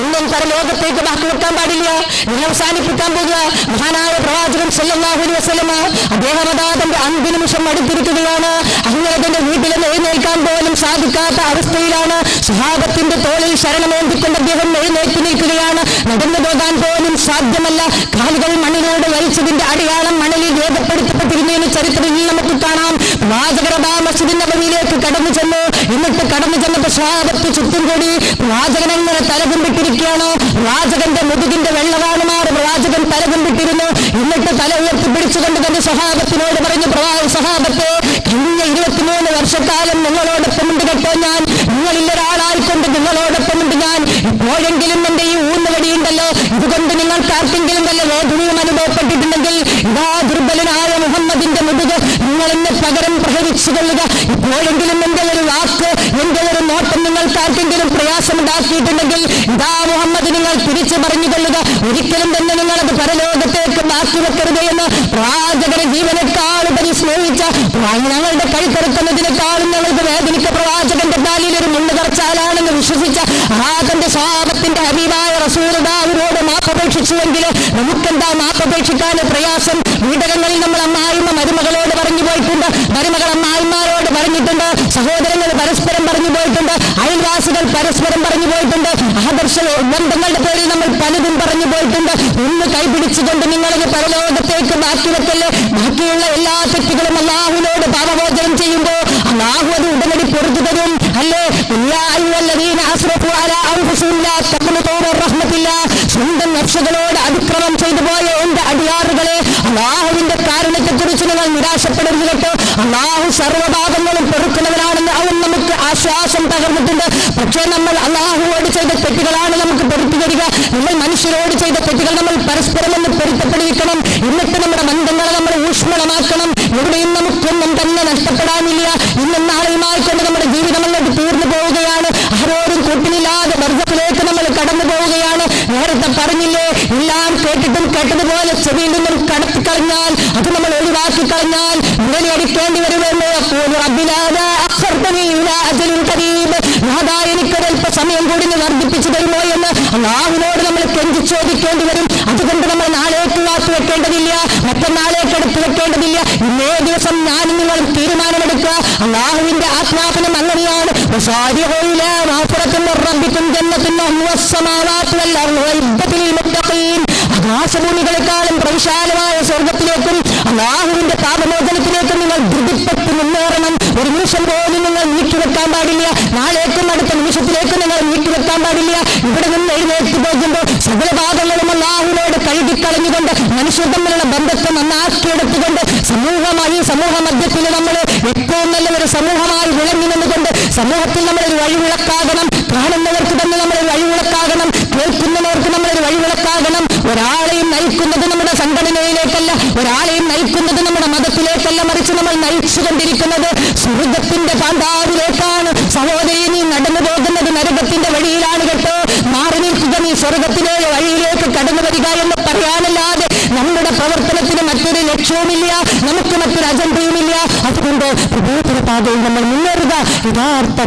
ഒന്നും പരലോകത്തേക്ക് ബാക്കി വെക്കാൻ പാടില്ല. ഞാൻ അവസാനിപ്പിക്കാൻ പോകുക. മഹാനായ പ്രവാചകൻ സല്ലല്ലാഹു അലൈഹി വസല്ലമ അദ്ദേഹം അതാതന്റെ അന്ത്യനിമിഷം അടുത്തിരിക്കുകയാണ്. അങ്ങനെ തന്റെ വീട്ടിൽ എഴുന്നേൽക്കാൻ പോലും സാധിക്കാത്ത അവസ്ഥയിലാണ്. സ്വഹാബത്തിന്റെ തോളിൽ ശരണമേന്തിക്കൊണ്ട് അദ്ദേഹം എഴുന്നേറ്റ് നിൽക്കുകയാണ്. നടന്നു പോകാൻ പോലും സാധ്യമല്ല. കാലുകൾ മണ്ണിലൂടെ വലിച്ചതിന്റെ അടയാളം മണലിൽ രേഖപ്പെടുത്തപ്പെട്ടിരുന്നതിന് ചരിത്രത്തിൽ നമുക്ക് കാണാം. പ്രവാചകർ മസ്ജിദ് നബവിയിലേക്ക് കടന്നു ചെന്നു. എന്നിട്ട് കടന്നു ചെന്നപ്പോൾ സ്വഹാബത്ത് ചുറ്റും കൂടി പ്രവാചകൻ അങ്ങനെ തലകുമ്പിട്ടിരിക്കുകയാണ്. പ്രവാചകന്റെ മുതുകിന്റെ വെള്ളവാണുമാർ പ്രവാചകൻ തലകുമ്പിട്ടിരുന്നു. എന്നിട്ട് തല ഉയർത്തിപ്പിടിച്ചുകൊണ്ട് തന്നെ സ്വഹാബത്തിനോട് പറഞ്ഞു, സ്വഹാബത്തെ, കഴിഞ്ഞ 23 വർഷക്കാലം നിങ്ങളോടൊപ്പമുണ്ട് കേട്ടോ. ഞാൻ നിങ്ങളിൽ ഒരാളായിക്കൊണ്ട് നിങ്ങളോടൊപ്പമുണ്ട് ഞാൻ. ഇപ്പോഴെങ്കിലും എന്റെ ഈ ഊന്നുവടിയുണ്ടല്ലോ, ഇതുകൊണ്ട് നിങ്ങൾക്ക് ആർക്കെങ്കിലും വല്ല വേദനയും അനുഭവപ്പെട്ടിട്ടുണ്ടെങ്കിൽ ഇതാ ദുർബലനായ മുഹമ്മദിന്റെ മുതുക് നിങ്ങൾ എന്നെ പകരം പ്രഹരിച്ചു കൊള്ളുക. ഇപ്പോഴെങ്കിലും എന്റെ ഒരു വാക്ക്, എന്റെ ഒരു നോട്ടം നിങ്ങൾക്ക് ആർക്കെങ്കിലും പ്രയാസമുണ്ടാക്കിയിട്ടുണ്ടെങ്കിൽ ഇതാ മുഹമ്മദ് നിങ്ങൾ തിരിച്ചു പറഞ്ഞു കൊള്ളുക. ഒരിക്കലും തന്നെ നിങ്ങളത് പരലോകത്തേക്ക് ബാക്കി വെക്കരുത് എന്ന് പ്രവാചകരെ ജീവനേക്കാളുപരി സ്നേഹിച്ച, ഞങ്ങളുടെ കൈത്തറുക്കുന്നതിനേക്കാളും ഞങ്ങൾക്ക് വേദനിക്ക പ്രവാചകന്റെ താലിയിൽ ഒരു മുള്ളു തറച്ചാലാണെന്ന് വിശ്വസിച്ച തന്റെ സ്വഭാവത്തിന്റെ ഹബീബായ റസൂലുള്ളാഹിയോട് മാപ്പപേക്ഷിച്ചുവെങ്കിൽ നമുക്കെന്താ മാപ്പപേക്ഷിക്കാൻ പ്രയാസം? വീടകങ്ങളിൽ നമ്മൾ അമ്മായിമ്മ മരുമകളോട് പറഞ്ഞു പോയിട്ടുണ്ട്, മരുമകൾ അമ്മായിമാരോട് പറഞ്ഞിട്ടുണ്ട്, സഹോദരങ്ങൾ പരസ്പരം പറഞ്ഞു പോയിട്ടുണ്ട്, അയൽവാസികൾ പരസ്പരം പറഞ്ഞു പോയിട്ടുണ്ട്, ആദർശ ബന്ധങ്ങളുടെ പേരിൽ നമ്മൾ പലതും പറഞ്ഞു പോയിട്ടുണ്ട്. ഒന്ന് കൈപിടിച്ചുകൊണ്ട് നിങ്ങളത് പരലോകത്തേക്ക് ബാക്കി വെക്കല്ലേ. ബാക്കിയുള്ള എല്ലാ തെറ്റുകളും അല്ലാഹുവിനോട് പാപമോചനം ചെയ്യുമ്പോൾ അല്ലാഹു അത് ഉടനടി പൊറുത്തു തരും. അല്ലേ? സ്വന്തം നഫ്സുകളോട് അതിക്രമം ചെയ്തു പോയ എന്റെ അടിയാറുകളെ, അല്ലാഹുവിന്റെ കാരണത്തെക്കുറിച്ച് നിങ്ങൾ നിരാശപ്പെടരുത് കേട്ടോ. അല്ലാഹു സർവ്വപാപങ്ങളും പൊറുക്കുന്നവനാണെന്ന് അവൻ നമുക്ക് ആശ്വാസം പകർന്നിട്ടുണ്ട്. പക്ഷേ നമ്മൾ അല്ലാഹുവോട് ചെയ്ത തെറ്റുകളാണ് നമുക്ക് പൊറുത്തു തരിക. നമ്മൾ മനുഷ്യരോട് ചെയ്ത തെറ്റുകൾ നമ്മൾ പരസ്പരം ഒന്ന് പൊരുത്തപ്പെടുവിക്കണം. എന്നിട്ട് നമ്മുടെ ബന്ധങ്ങളെ നമ്മൾ ഊഷ്മളമാക്കണം. എവിടെയും നമുക്കൊന്നും തന്നെ നഷ്ടപ്പെടാനില്ല. ഇന്നും നാളെയുമായിക്കൊണ്ട് നമ്മുടെ ജീവിതം അങ്ങോട്ട് തീർന്നു പോവുകയാണ്. ആരോരും കൂട്ടിനില്ലാതെ ബർസഖിലേക്ക് നമ്മൾ കടന്നു പോവുകയാണ്. നേരത്തെ പറഞ്ഞില്ലേ, സമയം കൂടി വർദ്ധിപ്പിച്ചു തരുമോ എന്ന് അല്ലാഹുവിനോട് നമ്മൾ കെഞ്ചി ചോദിക്കേണ്ടി വരും. അതുകൊണ്ട് നമ്മൾ നാളേക്ക് കാത്തു വെക്കേണ്ടതില്ല, മറ്റന്നാളേക്ക് എടുത്തു വെക്കേണ്ടതില്ല. ഇന്നേ ദിവസം ഞാനും നിങ്ങളും തീരുമാനമെടുക്കുക. അല്ലാഹുവിന്റെ ആത്മാപനം അങ്ങനെയാണ്. ആകാശഭൂമികളെക്കാളും പ്രവിശാലമായ സ്വർഗത്തിലേക്കും അല്ലാഹുവിന്റെ പാപമോചനത്തിലേക്കും നിങ്ങൾ ധൃതിപ്പെട്ട് മുന്നേറണം. ഒരു നിമിഷം പോലും നിങ്ങൾ നീക്കിവെക്കാൻ പാടില്ല. നാളേക്കും അടുത്ത നിമിഷത്തിലേക്കും നിങ്ങൾ നീക്കിവെക്കാൻ പാടില്ല. ഇവിടെ നിന്ന് എഴുന്നേറ്റ് പോകുമ്പോൾ സകല ഭാഗങ്ങളും അല്ലാഹുവിനോട് കഴുകിക്കളഞ്ഞുകൊണ്ട് മനുഷ്യർ തമ്മിലുള്ള ബന്ധത്തെ നന്നാക്കിയെടുത്തുകൊണ്ട് സമൂഹ മധ്യത്തിൽ നമ്മൾ ഏറ്റവും നല്ല ഒരു സമൂഹമായി വിളങ്ങി നിന്നുകൊണ്ട് സമൂഹത്തിൽ നമ്മളൊരു വഴിവിളക്കാകണം. കാണുന്നവർക്ക് തന്നെ നമ്മളൊരു വഴിവിളക്കാകണം. കേൾക്കുന്നവർക്ക് നമ്മളൊരു വഴിവിളക്കാകണം. ഒരാളെയും നയിക്കുന്നത് നമ്മുടെ സംഘടനയിലേക്കല്ല, ഒരാളെയും നയിക്കുന്നത് നമ്മുടെ മതത്തിലേക്കല്ല, മറിച്ച് നമ്മൾ നയിച്ചുകൊണ്ടിരിക്കുന്നത് സ്വർഗത്തിന്റെ പാണ്ഡാവിലേക്കാണ്. സഹോദരി, നീ നടന്നു പോകുന്നത് നരകത്തിന്റെ വഴിയിലാണ് കേട്ടോ. മാറി നിൽക്കുക, നീ സ്വർഗത്തിലെ വഴിയിലേക്ക് കടന്നു വരിക എന്ന് പറയാനല്ലാതെ നമ്മുടെ പ്രവർത്തനത്തിന് മറ്റൊരു ലക്ഷ്യവുമില്ല, നമുക്ക് മറ്റൊരു അജണ്ടയുമില്ല. അതുകൊണ്ട് പ്രബോധന പാതയിൽ നമ്മൾ മുന്നേറുക. യഥാർത്ഥ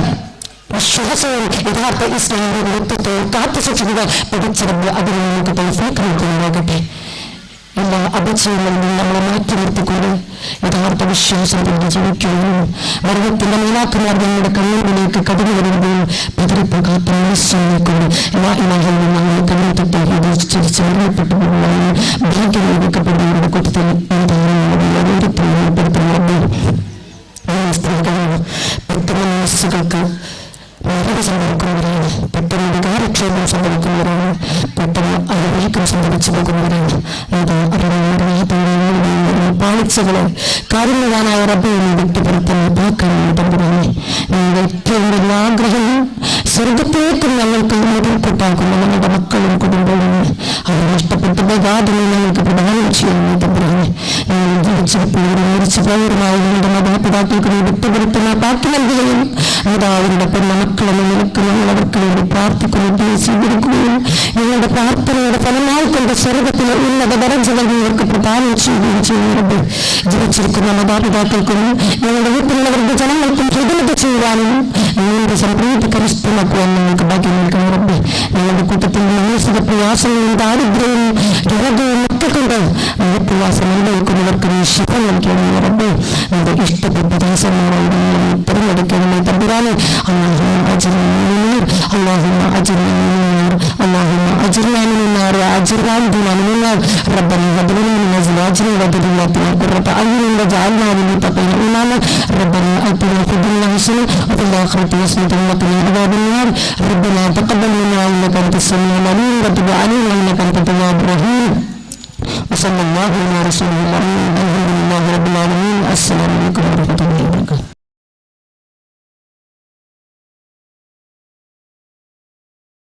വിശ്വാസവും യഥാർത്ഥ ഇസ്ലാമിക വ്യക്തിത്വത്തെ കാത്തു സൂക്ഷിക്കുക. പഠിച്ചിരുന്ന് അതിന് നമുക്ക് തൗഫീഖ്. എല്ലാ അപചയങ്ങളിൽ നിന്ന് നമ്മളെ മാറ്റി നിർത്തിക്കൊണ്ട് യഥാർത്ഥ വിശ്വാസം കൊണ്ട് ജീവിക്കുകയും മരണത്തിന്റെ മേലാക്കുമാർ ഞങ്ങളുടെ കണ്ണുകളിലേക്ക് കടന്നു വരുകയും പതിരിപ്പ് കാത്ത മനസ്സിനെക്കൊണ്ട് എല്ലാ ഇനകളിൽ ഞങ്ങൾ കണ്ണു തട്ടി ചിരിച്ച് മരണപ്പെട്ടു പോകുകയും ഭാഗ്യം ലഭിക്കപ്പെടുന്നവരുടെ കൂട്ടത്തിൽ സ്ത്രീകളാണ്. പെട്ടെന്ന് മനസ്സുകൾക്ക് മരണം സംഭവിക്കുന്നവരാണ്, പെട്ടെന്ന് വികാരക്ഷേമം സംഭവിക്കുന്നവരാണ്, പെട്ടെന്ന് അനുഭവിക്കും സംഭവിച്ചു പോകുന്നവരാണ്. പാളിച്ചകളെ കാരുണ്യവാനായ റബ്ബിനെ വിട്ടുപുറത്തുന്ന പാക്കാനാണ് തമ്പുരാനെ. ഞങ്ങളുടെ ഏറ്റവും വലിയ ആഗ്രഹം സ്വർഗത്തേക്കും ഞങ്ങൾക്ക് മുതൽക്കൂട്ടാക്കുന്ന ഞങ്ങളുടെ മക്കളും കുടുംബവും അവർ നഷ്ടപ്പെട്ടു പോകാതെ ഞങ്ങൾക്ക് പ്രധാനം ചെയ്യുന്നു തമ്പുരാനെ. ഞങ്ങൾ ജീവിച്ചപ്പോഴും മരിച്ചു പോയവരുമായ ഞങ്ങളുടെ മാതാപിതാക്കൾക്ക് നീ വിട്ടുപുറത്തുന്ന പാക്ക് നൽകുകയും അവരുടെ പെണ്ണ മക്കളെന്ന് നിനക്ക് ഞങ്ങൾ അവർക്ക് വേണ്ടി പ്രാർത്ഥിക്കുകയും സ്വീകരിക്കുകയും ഞങ്ങളുടെ പ്രാർത്ഥനയുടെ ഫലമായി കൊണ്ട് സ്വർഗത്തിലെ ഉന്നത ദരജകൾ നിങ്ങൾക്ക് പ്രദാനം ചെയ്യുകയും ചെയ്യുന്നത്. ജീവിച്ചിരിക്കുന്ന മാതാപിതാക്കൾക്കും ഞങ്ങളുടെ വീട്ടിലുള്ളവരുടെ ജനങ്ങൾക്കും ഹിദമത്ത് ചെയ്യുവാനും നിങ്ങളുടെ സംപ്രീതി കരസ്ഥമാക്കുവാൻ നിങ്ങൾക്ക് ഭാഗ്യം നൽകണം റബ്ബേ. ഞങ്ങളുടെ കൂട്ടത്തിൽ മാനസിക പ്രയാസങ്ങളും ദാരിദ്ര്യവും രോഗവും ഒക്കെ കൊണ്ട് പ്രയാസം അനുഭവിക്കുന്നവർക്ക് നീ ശിഫ നൽകണം റബ്ബേ. നിന്റെ ഇഷ്ടപ്പെട്ട ദാസന്മാരായി തിരഞ്ഞെടുക്കണമേ തമ്പുരാനെ. اللهم أجرنا من النار وأجر والدينا من النار. ربنا هب لنا من أزواجنا وذرياتنا قرة أعين واجعلنا للمتقين إماما. ربنا آتنا في الدنيا حسنة وفي الآخرة حسنة وقنا عذاب النار. ربنا تقبل منا إنك أنت السميع العليم وتب علينا إنك أنت التواب الرحيم. وصلى الله على رسوله الأمين. الحمد لله رب العالمين. السلام عليكم ورحمة الله وبركاته.